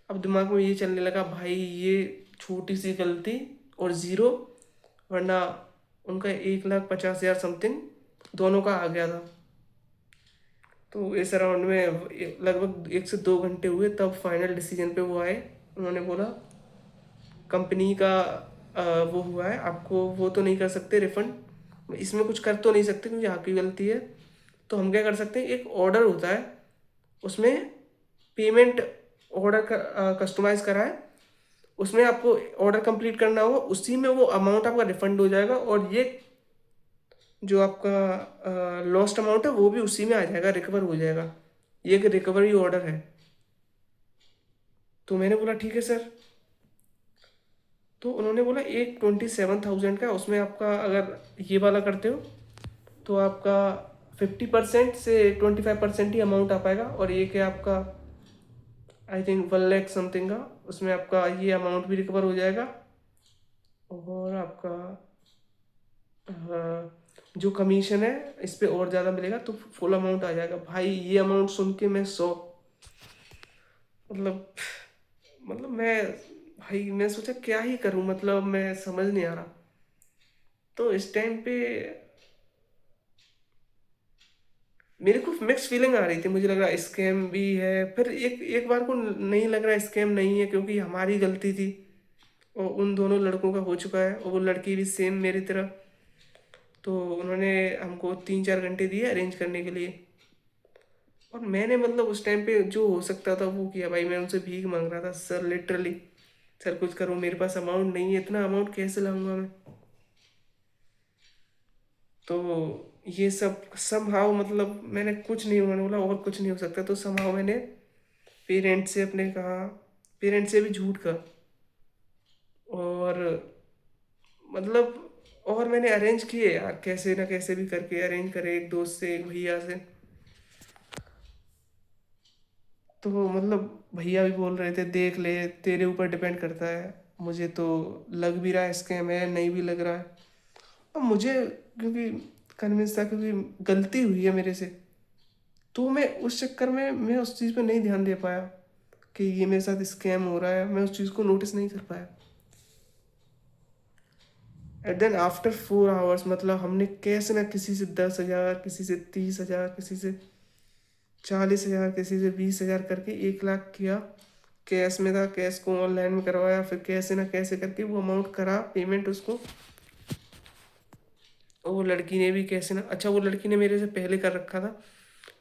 अब दिमाग में ये चलने लगा भाई ये छोटी सी गलती और ज़ीरो, वरना उनका 1,50,000 समथिंग दोनों का आ गया था। तो इस राउंड में लगभग 1 से 2 घंटे हुए, तब फाइनल डिसीजन पे वो आए। उन्होंने बोला कंपनी का वो हुआ है, आपको वो तो नहीं कर सकते रिफंड, इसमें कुछ कर तो नहीं सकते क्योंकि आपकी गलती है। तो हम क्या कर सकते हैं, एक ऑर्डर होता है उसमें पेमेंट ऑर्डर कस्टमाइज़ करा है, उसमें आपको ऑर्डर कंप्लीट करना होगा, उसी में वो अमाउंट आपका रिफंड हो जाएगा। और ये जो आपका लॉस्ट अमाउंट है वो भी उसी में आ जाएगा, रिकवर हो जाएगा। ये एक रिकवरी ऑर्डर है। तो मैंने बोला ठीक है सर। तो उन्होंने बोला एक 27,000 का, उसमें आपका अगर ये वाला करते हो तो आपका 50% से 25% ही अमाउंट आ पाएगा, और एक है आपका आई थिंक 1 लाख समथिंग का, उसमें आपका ये अमाउंट भी रिकवर हो जाएगा। और आपका जो कमीशन है इस पे और ज़्यादा मिलेगा, तो फुल अमाउंट आ जाएगा। भाई ये अमाउंट सुन के मैं मतलब मतलब मैं भाई मैं सोचा क्या ही करूं, मतलब मैं समझ नहीं आ रहा। तो इस टाइम पे मेरे को मिक्स फीलिंग आ रही थी, मुझे लग रहा स्कैम भी है, फिर एक एक बार को नहीं लग रहा स्कैम नहीं है क्योंकि हमारी गलती थी। और उन दोनों लड़कों का हो चुका है, और वो लड़की भी सेम मेरी तरह। तो उन्होंने हमको 3-4 घंटे दिए अरेंज करने के लिए। और मैंने मतलब उस टाइम पे जो हो सकता था वो किया भाई। मैं उनसे भीख मांग रहा था, सर लिटरली सर कुछ करो, मेरे पास अमाउंट नहीं है, इतना अमाउंट कैसे लाऊंगा मैं। तो ये सब समहाउ मतलब मैंने कुछ नहीं, उन्होंने बोला और कुछ नहीं हो सकता, तो समहाउ मैंने पेरेंट्स से अपने कहा, पेरेंट्स से भी झूठ कहा। और मतलब और मैंने अरेंज किए यार, कैसे ना कैसे भी करके अरेंज करे, एक दोस्त से, एक भैया से। तो मतलब भैया भी बोल रहे थे देख ले, तेरे ऊपर डिपेंड करता है। मुझे तो लग भी रहा है स्कैम है, नहीं भी लग रहा है। और मुझे क्योंकि कन्विंस था, क्योंकि गलती हुई है मेरे से, तो मैं उस चक्कर में मैं उस चीज़ पे नहीं ध्यान दे पाया कि ये मेरे साथ स्कैम हो रहा है, मैं उस चीज़ को नोटिस नहीं कर पाया। एंड देन आफ्टर 4 आवर्स, मतलब हमने कैसे ना किसी से 10,000, किसी से 30,000, किसी से 40,000, किसी से 20,000 करके 1 लाख किया। कैश में था, कैश को ऑनलाइन में करवाया, फिर कैसे ना कैसे करके वो अमाउंट करा पेमेंट उसको। और वो लड़की ने भी कैसे ना, अच्छा वो लड़की ने मेरे से पहले कर रखा था।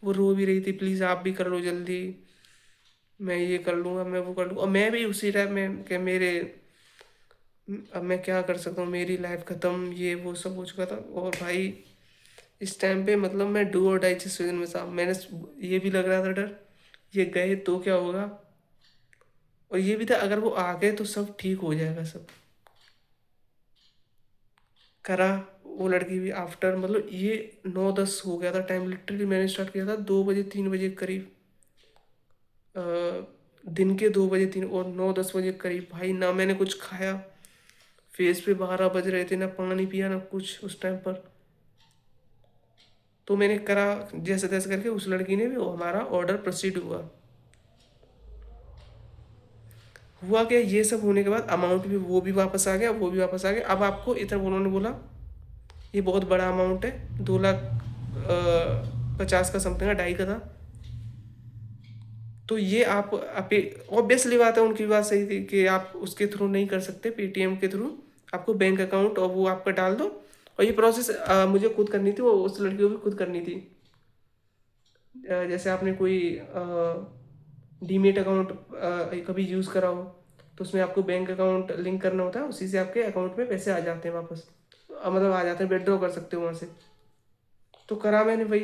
वो रो भी रही थी, प्लीज़ आप भी कर लो जल्दी, मैं ये कर लूँगा, मैं वो कर लूँगा। और मैं भी उसी टाइम में कि मेरे, अब मैं क्या कर सकता हूँ, मेरी लाइफ ख़त्म, ये वो सब हो चुका था। और भाई इस टाइम पे मतलब मैं डू और डाई सिचुएशन में था। मैंने ये भी लग रहा था डर, ये गए तो क्या होगा, और ये भी था अगर वो आ गए तो सब ठीक हो जाएगा सब। करा, वो लड़की भी आफ्टर, मतलब ये 9-10 हो गया था टाइम, लिटरली मैंने स्टार्ट किया था 2 बजे 3 बजे करीब, अ, दिन के 2 बजे 3 और 9-10 बजे करीब। भाई ना मैंने कुछ खाया, फेस पे 12 बज रहे थे, ना पानी पिया ना कुछ उस टाइम पर। तो मैंने करा जैसे तैसे करके, उस लड़की ने भी, वो हमारा ऑर्डर प्रोसीड हुआ। हुआ क्या, ये सब होने के बाद अमाउंट भी, वो भी वापस आ गया, वो भी वापस आ गया। अब आपको इतना उन्होंने बोला ये बहुत बड़ा अमाउंट है, 2,50,000 का समथिंग है, ढाई का था। तो ये आप ऑब्वियसली बात है, उनकी बात सही थी कि आप उसके थ्रू नहीं कर सकते, पेटीएम के थ्रू आपको बैंक अकाउंट और वो आपका डाल दो। और ये प्रोसेस मुझे खुद करनी थी, वो उस लड़की को भी खुद करनी थी। जैसे आपने कोई डीमेट अकाउंट कभी यूज़ करा हो, तो उसमें आपको बैंक अकाउंट लिंक करना होता है, उसी से आपके अकाउंट में पैसे आ जाते हैं वापस, मतलब आ जाते हैं, विड्रॉ कर सकते हो वहाँ से। तो करा मैंने भाई।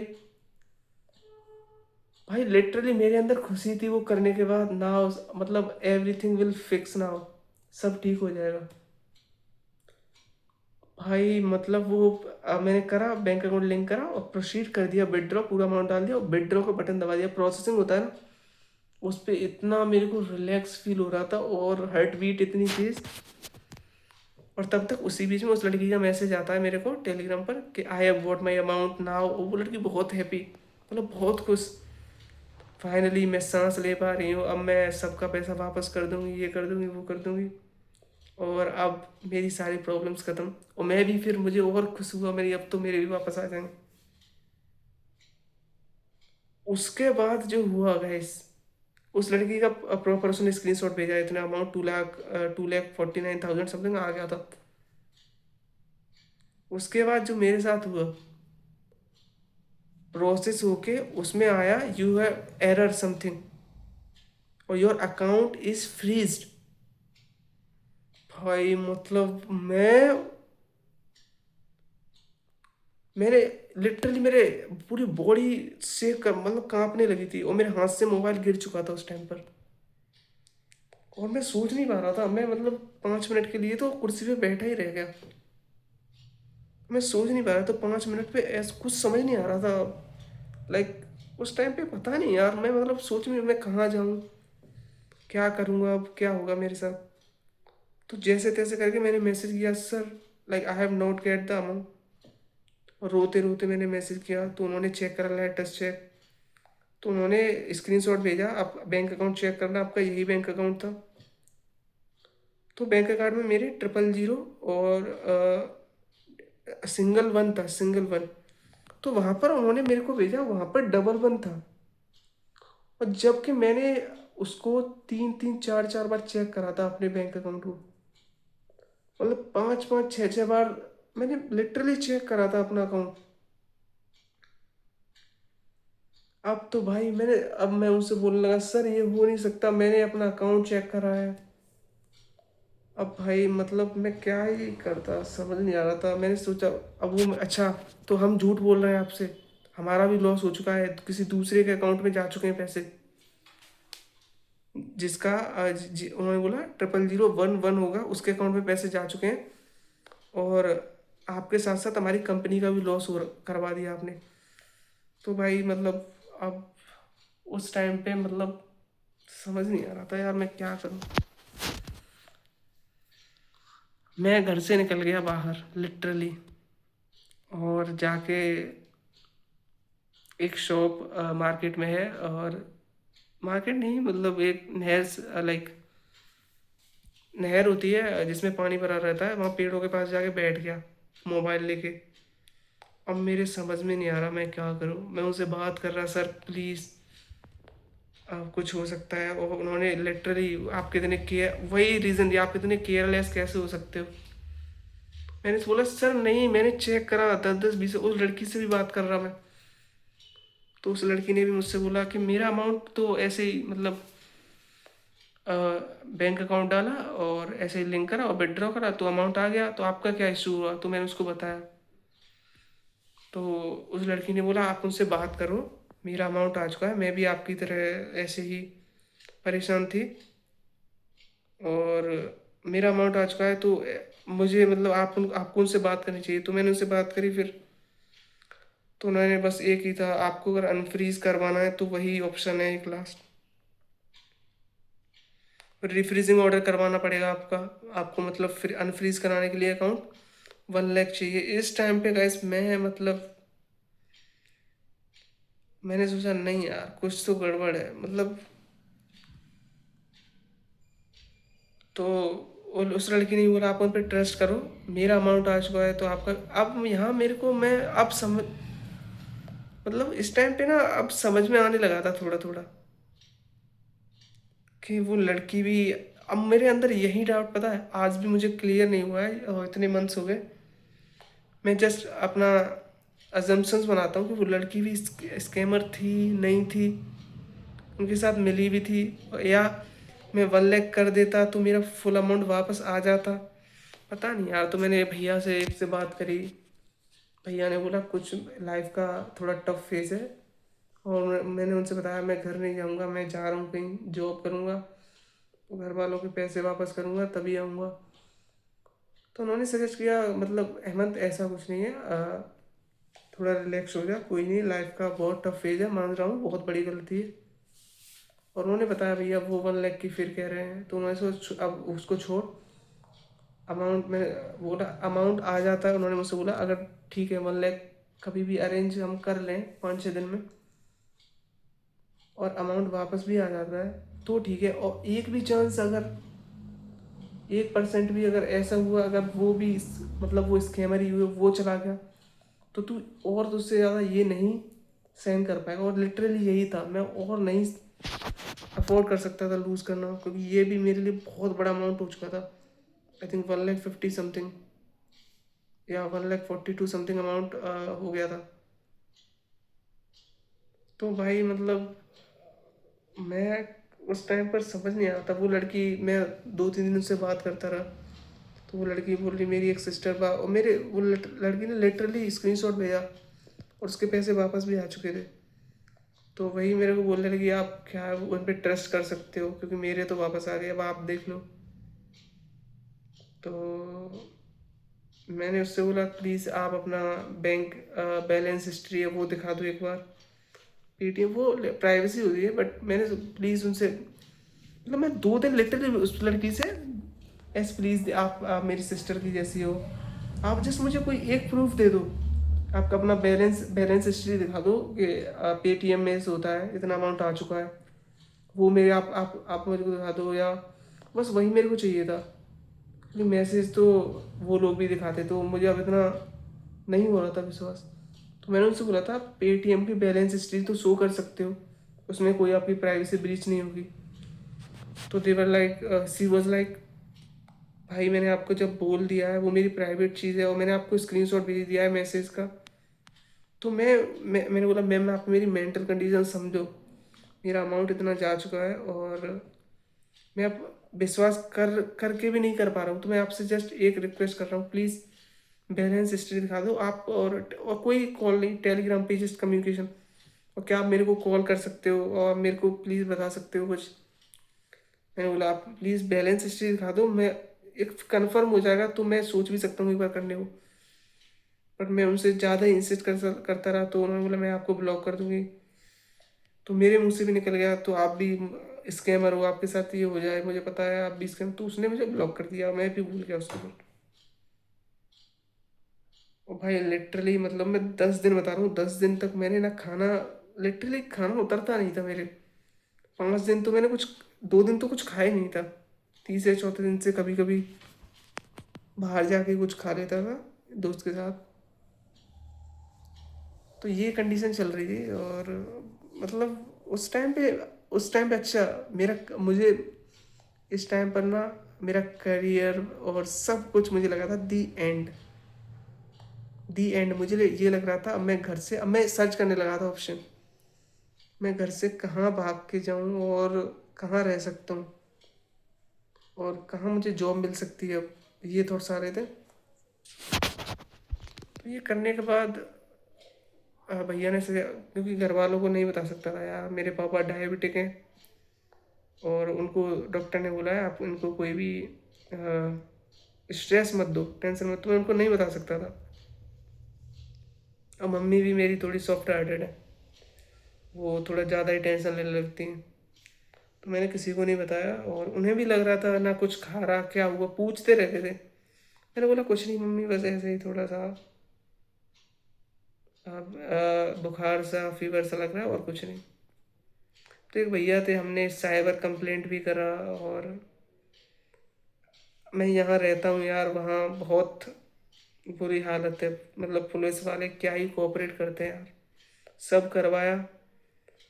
भाई लिटरली मेरे अंदर खुशी थी वो करने के बाद, नाउ मतलब एवरीथिंग विल फिक्स नाउ, सब ठीक हो जाएगा। भाई मतलब वो मैंने करा, बैंक अकाउंट लिंक करा और प्रोसीड कर दिया, विड्रॉ पूरा अमाउंट डाल दिया और विड्रॉ का बटन दबा दिया। प्रोसेसिंग होता है ना, उस पर इतना मेरे को रिलैक्स फील हो रहा था, और हार्ट बीट इतनी तेज। और तब तक उसी बीच में उस लड़की का मैसेज आता है मेरे को टेलीग्राम पर कि I have got my amount now. वो लड़की बहुत हैप्पी, मतलब बहुत खुश। फाइनली मैं सांस ले पा रही हूँ, अब मैं सबका पैसा वापस कर दूंगी, ये कर दूंगी, वो कर दूंगी। और अब मेरी सारी प्रॉब्लम्स खत्म। और मैं भी फिर, मुझे और खुश हुआ, मेरी अब तो मेरे भी वापस आ जाएंगे। उसके बाद जो हुआ गैस, उस लड़की का प्रॉपर उसने स्क्रीनशॉट भेजा, इतना अमाउंट 2,49,000 समथिंग आ गया था। उसके बाद जो मेरे साथ हुआ, प्रोसेस होके उसमें आया यू हैव एरर समथिंग और योर अकाउंट इज फ्रीज्ड। भाई मतलब मेरे लिटरली मेरे पूरी बॉडी से मतलब कांपने लगी थी, और मेरे हाथ से मोबाइल गिर चुका था उस टाइम पर। और मैं सोच नहीं पा रहा था, मैं मतलब 5 मिनट के लिए तो कुर्सी पे बैठा ही रह गया। मैं सोच नहीं पा रहा था 5 मिनट पे, ऐसा कुछ समझ नहीं आ रहा था। लाइक उस टाइम पे पता नहीं यार, मैं मतलब सोच में मैं कहाँ जाऊँ, क्या करूँगा, अब क्या होगा मेरे साथ। तो जैसे तैसे करके मैंने मैसेज किया, sir like I have not get the amount. और रोते रोते मैंने मैसेज किया, तो उन्होंने चेक करा, लेटेस्ट चेक। तो उन्होंने स्क्रीनशॉट भेजा, आप बैंक अकाउंट चेक करना, आपका यही बैंक अकाउंट था। तो बैंक अकाउंट में मेरे 000 और सिंगल वन था, सिंगल वन। तो वहाँ पर उन्होंने मेरे को भेजा, वहाँ पर डबल वन था। और जबकि मैंने उसको 3-3 4-4 बार चेक करा था अपने बैंक अकाउंट को, मतलब 5-5 6-6 बार मैंने लिटरली चेक करा था अपना अकाउंट। अब तो भाई अब मैं उनसे बोलने लगा, सर ये हो नहीं सकता, मैंने अपना अकाउंट चेक करा है। अब भाई मतलब मैं क्या ही करता, समझ नहीं आ रहा था। मैंने सोचा, अब वो अच्छा, तो हम झूठ बोल रहे हैं आपसे, हमारा भी लॉस हो चुका है, किसी दूसरे के अकाउंट में जा चुके हैं पैसे, जिसका उन्होंने बोला 00011 होगा, उसके अकाउंट में पैसे जा चुके हैं। और आपके साथ साथ हमारी कंपनी का भी लॉस हो करवा दिया आपने। तो भाई मतलब अब उस टाइम पे मतलब समझ नहीं आ रहा था यार मैं क्या करूँ। मैं घर से निकल गया बाहर लिटरली, और जाके एक शॉप मार्केट में है, और मार्केट नहीं मतलब एक नहर, लाइक नहर होती है जिसमें पानी भरा रहता है, वहाँ पेड़ों के पास जाके बैठ गया मोबाइल लेके। अब मेरे समझ में नहीं आ रहा मैं क्या करूँ। मैं उनसे बात कर रहा, सर प्लीज़ कुछ हो सकता है, और उन्होंने लिटरली आप कितने केयर, वही रीज़न दिया, आप इतने केयरलेस कैसे हो सकते हो। मैंने बोला सर नहीं, मैंने चेक करा 10-10 20, उस लड़की से भी बात कर रहा मैं। तो उस लड़की ने भी मुझसे बोला कि मेरा अमाउंट तो ऐसे ही मतलब बैंक अकाउंट डाला और ऐसे ही लिंक करा और विड्रॉ करा तो अमाउंट आ गया, तो आपका क्या इशू हुआ। तो मैंने उसको बताया, तो उस लड़की ने बोला आप उनसे बात करो, मेरा अमाउंट आ चुका है, मैं भी आपकी तरह ऐसे ही परेशान थी और मेरा अमाउंट आ चुका है, तो मुझे मतलब आपको उनसे बात करनी चाहिए। तो मैंने उनसे बात करी फिर, तो उन्होंने बस एक ही था, आपको अगर अनफ्रीज करवाना है तो वही ऑप्शन है एक लास्ट, रिफ्रीजिंग ऑर्डर करवाना पड़ेगा आपका, आपको मतलब फिर अनफ्रीज कराने के लिए अकाउंट 1 लाख चाहिए। इस टाइम पे गाइस मैं मतलब मैंने सोचा नहीं यार कुछ तो गड़बड़ है मतलब। तो उस लड़की ने बोला आप उन पर ट्रस्ट करो, मेरा अमाउंट आ चुका है तो आपका। अब यहाँ मेरे को मैं अब समझ मतलब इस टाइम पे ना अब समझ में आने लगा था थोड़ा थोड़ा कि वो लड़की भी, अब मेरे अंदर यही डाउट पता है आज भी मुझे क्लियर नहीं हुआ है, और इतने मंथ्स हो गए। मैं जस्ट अपना अजम्पशंस बनाता हूँ कि वो लड़की भी स्कैमर थी नहीं थी, उनके साथ मिली भी थी, या मैं 1 लाख कर देता तो मेरा फुल अमाउंट वापस आ जाता। पता नहीं यार। तो मैंने भैया से एक से बात करी, भैया ने बोला कुछ लाइफ का थोड़ा टफ फेज़ है, और मैंने उनसे बताया मैं घर नहीं जाऊंगा, मैं जा रहा हूँ कहीं जॉब करूँगा, घर वालों के पैसे वापस करूँगा तभी आऊँगा। तो उन्होंने सजेस्ट किया मतलब अहमद ऐसा कुछ नहीं है, थोड़ा रिलैक्स हो जा, कोई नहीं, लाइफ का बहुत टफ फेज है, मान रहा हूँ बहुत बड़ी गलती है। और उन्होंने बताया भैया वो 1 लाख की फिर कह रहे हैं, तो उन्होंने सोच अब उसको छोड़, अमाउंट में बोला अमाउंट आ जाता है। उन्होंने मुझसे बोला अगर ठीक है 1 लाख कभी भी अरेंज हम कर लें 5-6 दिन में, और अमाउंट वापस भी आ जाता है तो ठीक है। और एक भी चांस अगर 1% भी अगर ऐसा हुआ, अगर वो भी मतलब वो स्कैमर ही हुए वो चला गया, तो तू और तो उससे ज़्यादा ये नहीं सहन कर पाएगा। और लिटरली यही था, मैं और नहीं अफोर्ड कर सकता था लूज़ करना, क्योंकि ये भी मेरे लिए बहुत बड़ा अमाउंट हो चुका था। आई थिंक 1 लाख 50 समथिंग या 1 लाख 42 समथिंग अमाउंट हो गया था। तो भाई मतलब मैं उस टाइम पर समझ नहीं आता। वो लड़की, मैं 2-3 दिन से बात करता रहा, तो वो लड़की बोल रही मेरी एक सिस्टर बा, और मेरे वो लड़की ने लिटरली स्क्रीनशॉट भेजा और उसके पैसे वापस भी आ चुके थे। तो वही मेरे को बोलने लगी आप क्या उन पर ट्रस्ट कर सकते हो, क्योंकि मेरे तो वापस आ गए, अब आप देख लो। तो मैंने उससे बोला प्लीज़ आप अपना बैंक बैलेंस हिस्ट्री है वो दिखा दो एक बार, पेटीएम, वो प्राइवेसी होती है, बट मैंने प्लीज़ उनसे मतलब मैं 2 दिन लिटरली उस लड़की से एस प्लीज़ आप मेरी सिस्टर की जैसी हो, आप जस्ट मुझे कोई एक प्रूफ दे दो, आपका अपना बैलेंस हिस्ट्री दिखा दो कि पेटीएम में से होता है इतना अमाउंट आ चुका है, वो मेरे आप मेरे को दिखा दो, या बस वही मेरे को चाहिए था। क्योंकि मैसेज तो वो लोग भी दिखाते, तो मुझे अब इतना नहीं हो रहा था विश्वास। तो मैंने उनसे बोला था आप पेटीएम की बैलेंस हिस्ट्री तो शो कर सकते हो, उसमें कोई आपकी प्राइवेसी ब्रीच नहीं होगी। तो देवर लाइक सी वॉज लाइक भाई मैंने आपको जब बोल दिया है वो मेरी प्राइवेट चीज़ है, और मैंने आपको स्क्रीनशॉट भेज दिया है मैसेज का। तो मैंने बोला मैम आप मेरी मेंटल कंडीशन समझो, मेरा अमाउंट इतना जा चुका है और मैं अब विश्वास करके भी नहीं कर पा रहा हूँ, तो मैं आपसे जस्ट एक रिक्वेस्ट कर रहा हूँ प्लीज़ बैलेंस हिस्ट्री दिखा दो आप, और कोई कॉल नहीं, टेलीग्राम पे जस्ट कम्युनिकेशन। और क्या आप मेरे को कॉल कर सकते हो और मेरे को प्लीज़ बता सकते हो कुछ। मैंने बोला आप प्लीज़ बैलेंस हिस्ट्री दिखा दो, मैं एक कंफर्म हो जाएगा तो मैं सोच भी सकता हूँ एक बार करने को। बट मैं उनसे ज़्यादा इंसिस्ट करता रहा, तो उन्होंने बोला मैं आपको ब्लॉक कर दूँगी। तो मेरे मुँह से भी निकल गया, तो आप भी स्कैमर हो, आपके साथ ये हो जाए, मुझे पता है आप भी स्कैम, तो उसने मुझे ब्लॉक कर दिया, मैं भी भूल गया उसको फिर। और भाई लिटरली मतलब मैं 10 दिन बता रहा हूँ, 10 दिन तक मैंने ना खाना, लिटरली खाना उतरता नहीं था मेरे। 5 दिन तो मैंने कुछ, 2 दिन तो कुछ खाया ही नहीं था। तीसरे चौथे दिन से कभी कभी बाहर जाके कुछ खा लेता था दोस्त के साथ। तो ये कंडीशन चल रही थी। और मतलब उस टाइम पे अच्छा, मेरा मुझे इस टाइम पर ना मेरा करियर और सब कुछ मुझे लगा था दी एंड मुझे ये लग रहा था। अब मैं सर्च करने लगा था ऑप्शन, मैं घर से कहाँ भाग के जाऊँ और कहाँ रह सकता हूँ और कहाँ मुझे जॉब मिल सकती है, अब ये थॉट्स आ रहे थे। तो ये करने के बाद भैया ने से, क्योंकि घर वालों को नहीं बता सकता था यार, मेरे पापा डायबिटिक हैं और उनको डॉक्टर ने बोला है आप इनको कोई भी स्ट्रेस मत दो, टेंशन मत, तो मैं उनको नहीं बता सकता था। और मम्मी भी मेरी थोड़ी सॉफ्ट हार्टेड है, वो थोड़ा ज़्यादा ही टेंशन लेने लगती हैं। तो मैंने किसी को नहीं बताया, और उन्हें भी लग रहा था ना कुछ खा रहा, क्या हुआ पूछते रहते थे। मैंने बोला कुछ नहीं मम्मी, बस ऐसे ही थोड़ा सा बुखार सा, फीवर सा लग रहा है, और कुछ नहीं। तो एक भैया थे, हमने साइबर कंप्लेंट भी करा। और मैं यहाँ रहता हूँ यार, वहाँ बहुत बुरी हालत है, मतलब पुलिस वाले क्या ही कोऑपरेट करते हैं यार। सब करवाया,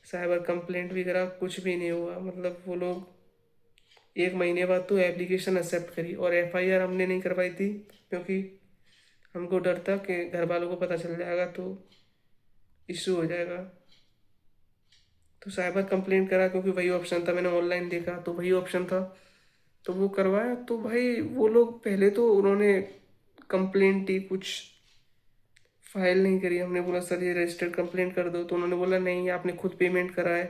साइबर कंप्लेंट भी करा, कुछ भी नहीं हुआ। मतलब वो लोग 1 महीने बाद तो एप्लीकेशन एक्सेप्ट करी, और एफआईआर हमने नहीं करवाई थी, क्योंकि हमको डर था कि घर वालों को पता चल जाएगा तो इश्यू हो जाएगा। तो साइबर कंप्लेंट करा, क्योंकि वही ऑप्शन था, मैंने ऑनलाइन देखा तो वही ऑप्शन था, तो वो करवाया। तो भाई वो लोग पहले तो उन्होंने कंप्लेंट ही कुछ फाइल नहीं करी। हमने बोला सर ये रजिस्टर्ड कंप्लेंट कर दो, तो उन्होंने बोला नहीं आपने खुद पेमेंट करा है।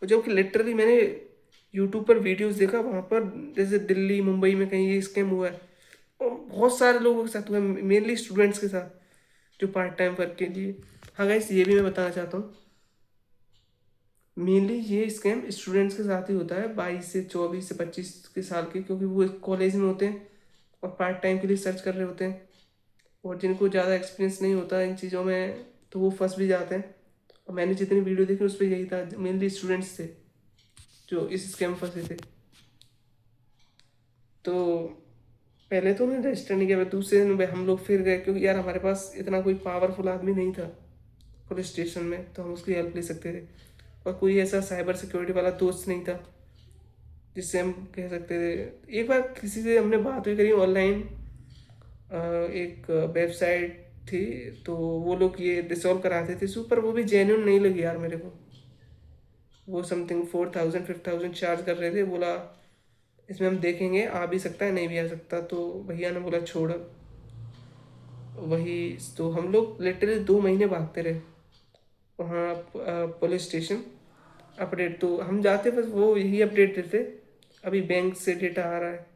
और जबकि लिटरली मैंने यूट्यूब पर वीडियोस देखा, वहाँ पर जैसे दिल्ली मुंबई में कहीं ये स्कैम हुआ है, और बहुत सारे लोगों के साथ हुआ है, मेनली स्टूडेंट्स के साथ जो पार्ट टाइम वर्क के लिए। हाँ गाइस, ये भी मैं बताना चाहता हूँ, मेनली ये स्कैम स्टूडेंट्स के साथ ही होता है, 22 से 24 से 25 के साल के, क्योंकि वो कॉलेज में होते हैं और पार्ट टाइम के लिए सर्च कर रहे होते हैं, और जिनको ज़्यादा एक्सपीरियंस नहीं होता इन चीज़ों में, तो वो फंस भी जाते हैं। और मैंने जितनी वीडियो देखी उस पर यही था, मेनली स्टूडेंट्स थे जो इस स्कैम फंसे थे। तो पहले तो उन्होंने रजिस्टर नहीं किया, दूसरे दिन हम लोग फिर गए, क्योंकि यार हमारे पास इतना कोई पावरफुल आदमी नहीं था पुलिस स्टेशन में, तो हम उसकी हेल्प ले सकते थे। और कोई ऐसा साइबर सिक्योरिटी वाला दोस्त नहीं था जिससे हम कह सकते थे। एक बार किसी से हमने बात भी करी ऑनलाइन, एक वेबसाइट थी, तो वो लोग ये रिसॉल्व कराते थे इसको, पर वो भी जेन्युइन नहीं लगी यार मेरे को। वो समथिंग 4000 5000 चार्ज कर रहे थे, बोला इसमें हम देखेंगे आ भी सकता है नहीं भी आ सकता, तो भैया ने बोला छोड़ अब। वही, तो हम लोग लिटरली 2 महीने भागते रहे वहाँ पुलिस स्टेशन। अपडेट तो हम जाते, बस वो यही अपडेट देते अभी बैंक से डेटा आ रहा है।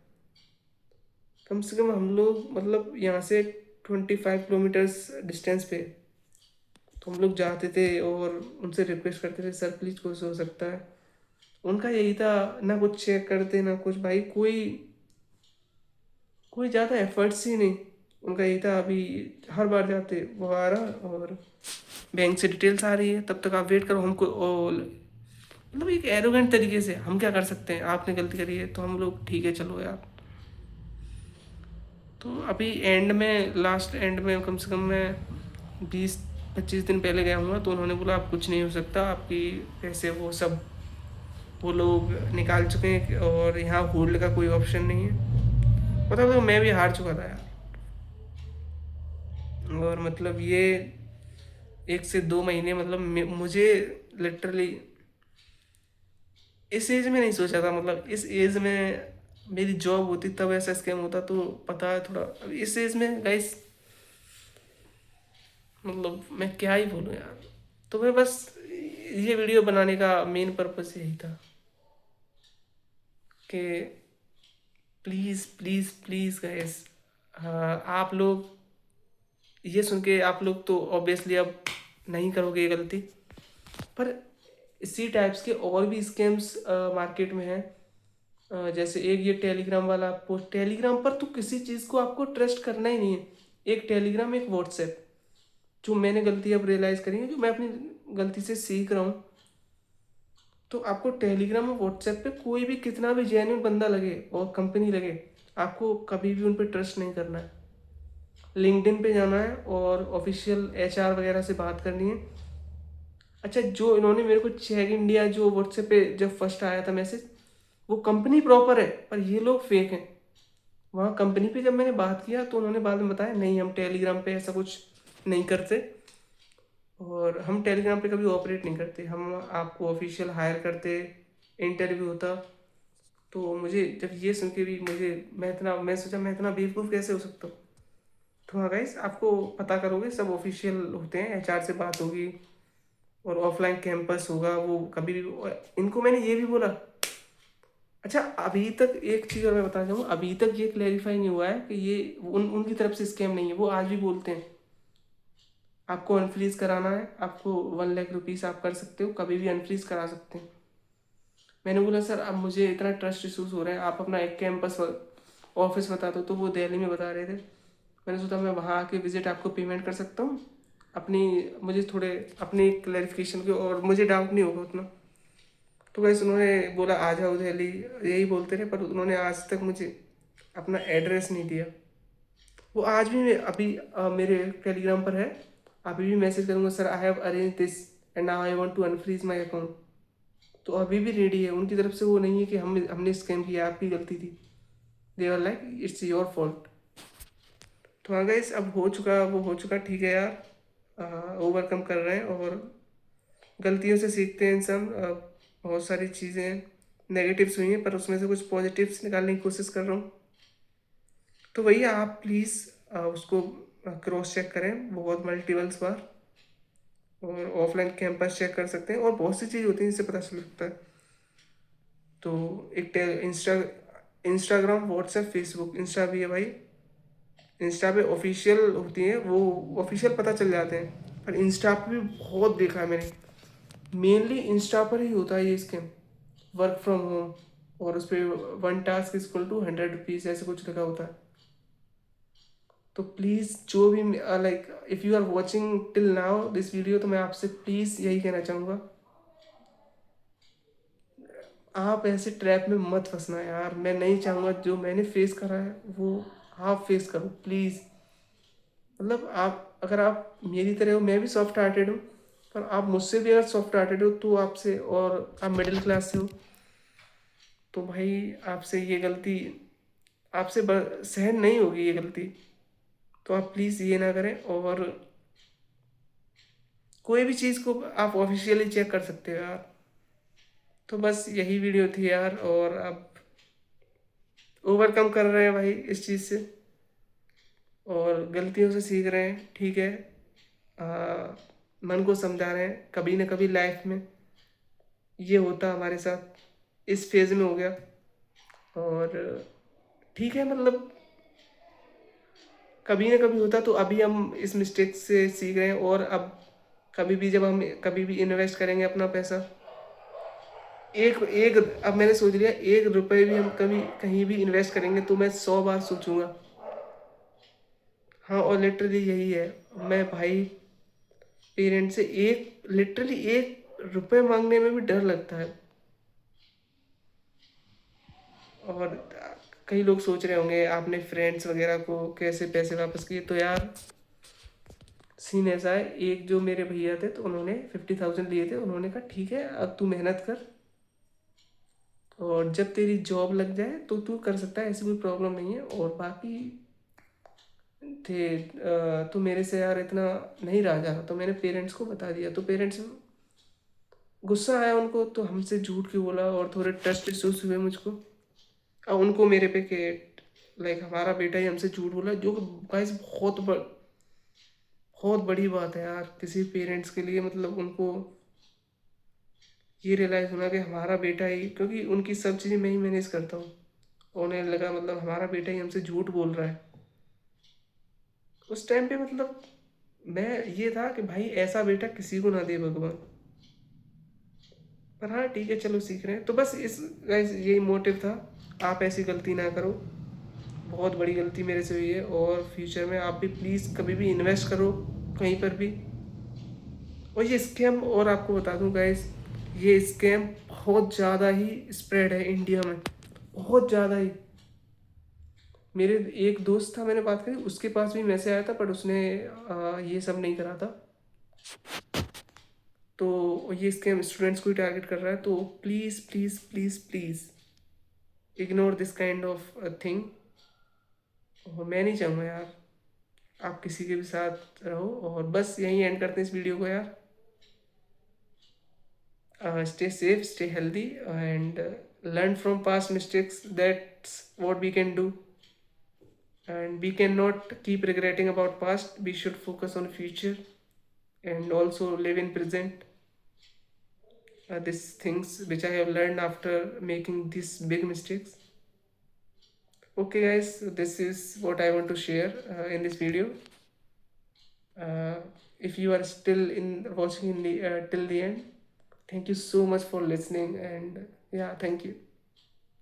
कम से कम हम लोग मतलब यहाँ से 25 किलोमीटर्स डिस्टेंस पे, तो हम लोग जाते थे और उनसे रिक्वेस्ट करते थे सर प्लीज़ कुछ हो सकता है। उनका यही था, ना कुछ चेक करते ना कुछ, भाई कोई कोई ज़्यादा एफर्ट्स ही नहीं। उनका यही था अभी हर बार जाते वो आ रहा और बैंक से डिटेल्स आ रही है, तब तक आप वेट करो हमको। मतलब एक एरोगेंट तरीके से, हम क्या कर सकते हैं, आपने गलती करी है तो हम लोग ठीक है चलो यार। तो अभी एंड में, लास्ट एंड में कम से कम मैं 20 25 दिन पहले गया हुआ, तो उन्होंने बोला आप कुछ नहीं हो सकता, आपकी पैसे वो सब वो लोग निकाल चुके हैं, और यहाँ होल्ड का कोई ऑप्शन नहीं है। मतलब तो मैं भी हार चुका था यार। और मतलब ये 1 से 2 महीने, मतलब मुझे लिटरली इस एज में नहीं सोचा था, मतलब इस एज में मेरी जॉब होती तब ऐसा स्कैम होता, तो पता है थोड़ा। अब इस एज में गाइस, मतलब मैं क्या ही बोलूँ यार। तो मैं बस, ये वीडियो बनाने का मेन पर्पस यही था कि प्लीज़ प्लीज़ प्लीज़ गाइस, आप लोग ये सुन के आप लोग तो ऑब्वियसली अब नहीं करोगे ये गलती, पर इसी टाइप्स के और भी स्कैम्स मार्केट में हैं। जैसे एक ये टेलीग्राम वाला पोस्ट, टेलीग्राम पर तो किसी चीज़ को आपको ट्रस्ट करना ही नहीं है। एक टेलीग्राम, एक व्हाट्सएप, जो मैंने गलती अब रियलाइज़ करी है, जो मैं अपनी गलती से सीख रहा हूँ। तो आपको टेलीग्राम और व्हाट्सएप पे कोई भी कितना भी जेन्युइन बंदा लगे और कंपनी लगे, आपको कभी भी उन पर ट्रस्ट नहीं करना है। लिंक्डइन पे जाना है और ऑफिशियल एचआर वगैरह से बात करनी है। अच्छा, जो इन्होंने मेरे को चेक इंडिया जो व्हाट्सएप पे जब फर्स्ट आया था मैसेज, वो कंपनी प्रॉपर है पर ये लोग फेक हैं। वहाँ कंपनी पे जब मैंने बात किया तो उन्होंने बाद में बताया नहीं, हम टेलीग्राम पे ऐसा कुछ नहीं करते और हम टेलीग्राम पे कभी ऑपरेट नहीं करते, हम आपको ऑफिशियल हायर करते, इंटरव्यू होता। तो मुझे जब ये सुन के भी मैं सोचा मैं इतना बेवकूफ़ कैसे हो सकता हूँ। तो हाँ गाइस, आपको पता करोगे सब ऑफिशियल होते हैं, एचआर से बात होगी और ऑफलाइन कैंपस होगा वो कभी भी। इनको मैंने ये भी बोला। अच्छा, अभी तक एक चीज़ और मैं बताना चाहूँगा, अभी तक ये क्लैरिफाई नहीं हुआ है कि ये उनकी तरफ से स्कैम नहीं है। वो आज भी बोलते हैं आपको अनफ्रीज कराना है, आपको 1 लाख रुपीज़ आप कर सकते हो, कभी भी अनफ्रीज करा सकते हैं। मैंने बोला सर अब मुझे इतना ट्रस्ट इशूज़ हो रहे हैं, आप अपना एक कैंपस ऑफिस बता दो। तो वो दिल्ली में बता रहे थे। मैंने सोचा मैं वहाँ आके विजिट आपको पेमेंट कर सकता हूँ अपनी, मुझे थोड़े अपनी क्लैरिफिकेशन के, और मुझे डाउट नहीं होगा उतना। तो वैसे उन्होंने बोला आ जाओ दिल्ली, यही बोलते रहे, पर उन्होंने आज तक मुझे अपना एड्रेस नहीं दिया। वो आज भी अभी मेरे टेलीग्राम पर है, अभी भी मैसेज करूँगा sir I have arrange this and now I want to unfreeze my account. तो अभी भी रेडी है, उनकी तरफ से वो नहीं है कि हमने स्कैम किया, आपकी गलती थी। They are like it's your fault. तो हाँ गाइस, अब हो चुका वो हो चुका, ठीक है यार, ओवरकम कर रहे हैं और गलतियों से सीखते हैं इंसान। बहुत सारी चीज़ें नेगेटिव्स हुई हैं पर उसमें से कुछ पॉजिटिव्स निकालने की कोशिश कर रहा हूँ। तो भैया आप प्लीज़ उसको क्रॉस चेक करें बहुत मल्टीपल्स बार, और ऑफलाइन कैंपस चेक कर सकते हैं, और बहुत सी चीज़ होती हैं जिससे पता चल सकता है। तो एक इंस्टाग्राम, व्हाट्सएप, फेसबुक, इंस्टा भी है भाई। इंस्टा पे ऑफिशियल होती हैं, वो ऑफिशियल पता चल जाते हैं, पर इंस्टा पे भी बहुत देखा है मैंने। मेनली इंस्टा पर ही होता है ये स्कैम, वर्क फ्रॉम होम, और उस पर 1 टास्क इक्वल टू 100 रुपीज़ ऐसे कुछ लिखा होता है। तो प्लीज़ जो भी like if you are watching till now this video, तो मैं आपसे प्लीज़ यही कहना चाहूँगा, आप ऐसे ट्रैप में मत फंसना यार। मैं नहीं चाहूँगा जो मैंने फेस करा है वो आप फेस करो प्लीज़। मतलब आप, अगर आप मेरी तरह हो, मैं भी सॉफ्ट हार्टेड हूँ, पर आप मुझसे भी अगर सॉफ्ट हार्टेड हो तो आपसे, और आप मिडिल क्लास से हो, तो भाई आपसे ये गलती आपसे सहन नहीं होगी ये गलती। तो आप प्लीज़ ये ना करें, और कोई भी चीज़ को आप ऑफिशियली चेक कर सकते हो यार। तो बस यही वीडियो थी यार, और अब ओवरकम कर रहे हैं भाई इस चीज़ से, और गलतियों से सीख रहे हैं, ठीक है। मन को समझा रहे हैं, कभी ना कभी लाइफ में ये होता हमारे साथ, इस फेज़ में हो गया, और ठीक है, मतलब कभी ना कभी होता। तो अभी हम इस मिस्टेक से सीख रहे हैं, और अब कभी भी जब हम कभी भी इन्वेस्ट करेंगे अपना पैसा, एक एक अब मैंने सोच लिया, 1 रुपये भी हम कभी कहीं भी इन्वेस्ट करेंगे तो मैं 100 बार सोचूंगा। हाँ, और लिटरली यही है। मैं भाई पेरेंट से लिटरली 1 रुपये मांगने में भी डर लगता है। और कई लोग सोच रहे होंगे आपने फ्रेंड्स वगैरह को कैसे पैसे वापस किए। तो यार सीन ऐसा है, एक जो मेरे भैया थे तो उन्होंने 50,000 लिए थे, उन्होंने कहा ठीक है अब तू मेहनत कर, और जब तेरी जॉब लग जाए तो तू कर सकता है, ऐसी कोई प्रॉब्लम नहीं है। और बाकी थे तो मेरे से यार इतना नहीं रहा जा रहा, तो मैंने पेरेंट्स को बता दिया। तो पेरेंट्स गुस्सा आया उनको, तो हमसे झूठ क्यों बोला, और थोड़े ट्रस्ट इश्यूज हुए मुझको। अब उनको मेरे पे के लाइक हमारा बेटा ही हमसे झूठ बोला, जो गाइस बहुत बड़ी बात है यार किसी पेरेंट्स के लिए। मतलब उनको ये रियलाइज़ होना कि हमारा बेटा ही, क्योंकि उनकी सब चीज़ें मैं ही मैनेज करता हूँ, और उन्हें लगा मतलब हमारा बेटा ही हमसे झूठ बोल रहा है। उस टाइम पे मतलब मैं ये था कि भाई ऐसा बेटा किसी को ना दे भगवान। पर हाँ ठीक है, चलो सीख रहे हैं। तो बस इस गाइस यही मोटिव था, आप ऐसी गलती ना करो। बहुत बड़ी गलती मेरे से हुई है, और फ्यूचर में आप भी प्लीज़ कभी भी इन्वेस्ट करो कहीं पर भी। और ये स्कैम, और आपको बता दूं गाइस, ये स्कैम बहुत ज़्यादा ही स्प्रेड है इंडिया में, बहुत ज़्यादा ही। मेरे एक दोस्त था, मैंने बात करी, उसके पास भी मैसेज आया था, बट उसने ये सब नहीं करा था। तो ये स्कैम स्टूडेंट्स को ही टारगेट कर रहा है, तो please please please please ignore this kind of thing. और मैं नहीं चाहूँगा यार आप किसी के भी साथ रहो। और बस यहीं एंड करते हैं इस वीडियो को यार। Stay safe, stay healthy, and learn from past mistakes. That's what we can do. And we cannot keep regretting about past. We should focus on future and also live in present. These things which I have learned after making these big mistakes. Okay, guys, so this is what I want to share in this video. Uh, if you are still in watching in the till the end, thank you so much for listening, and yeah, thank you.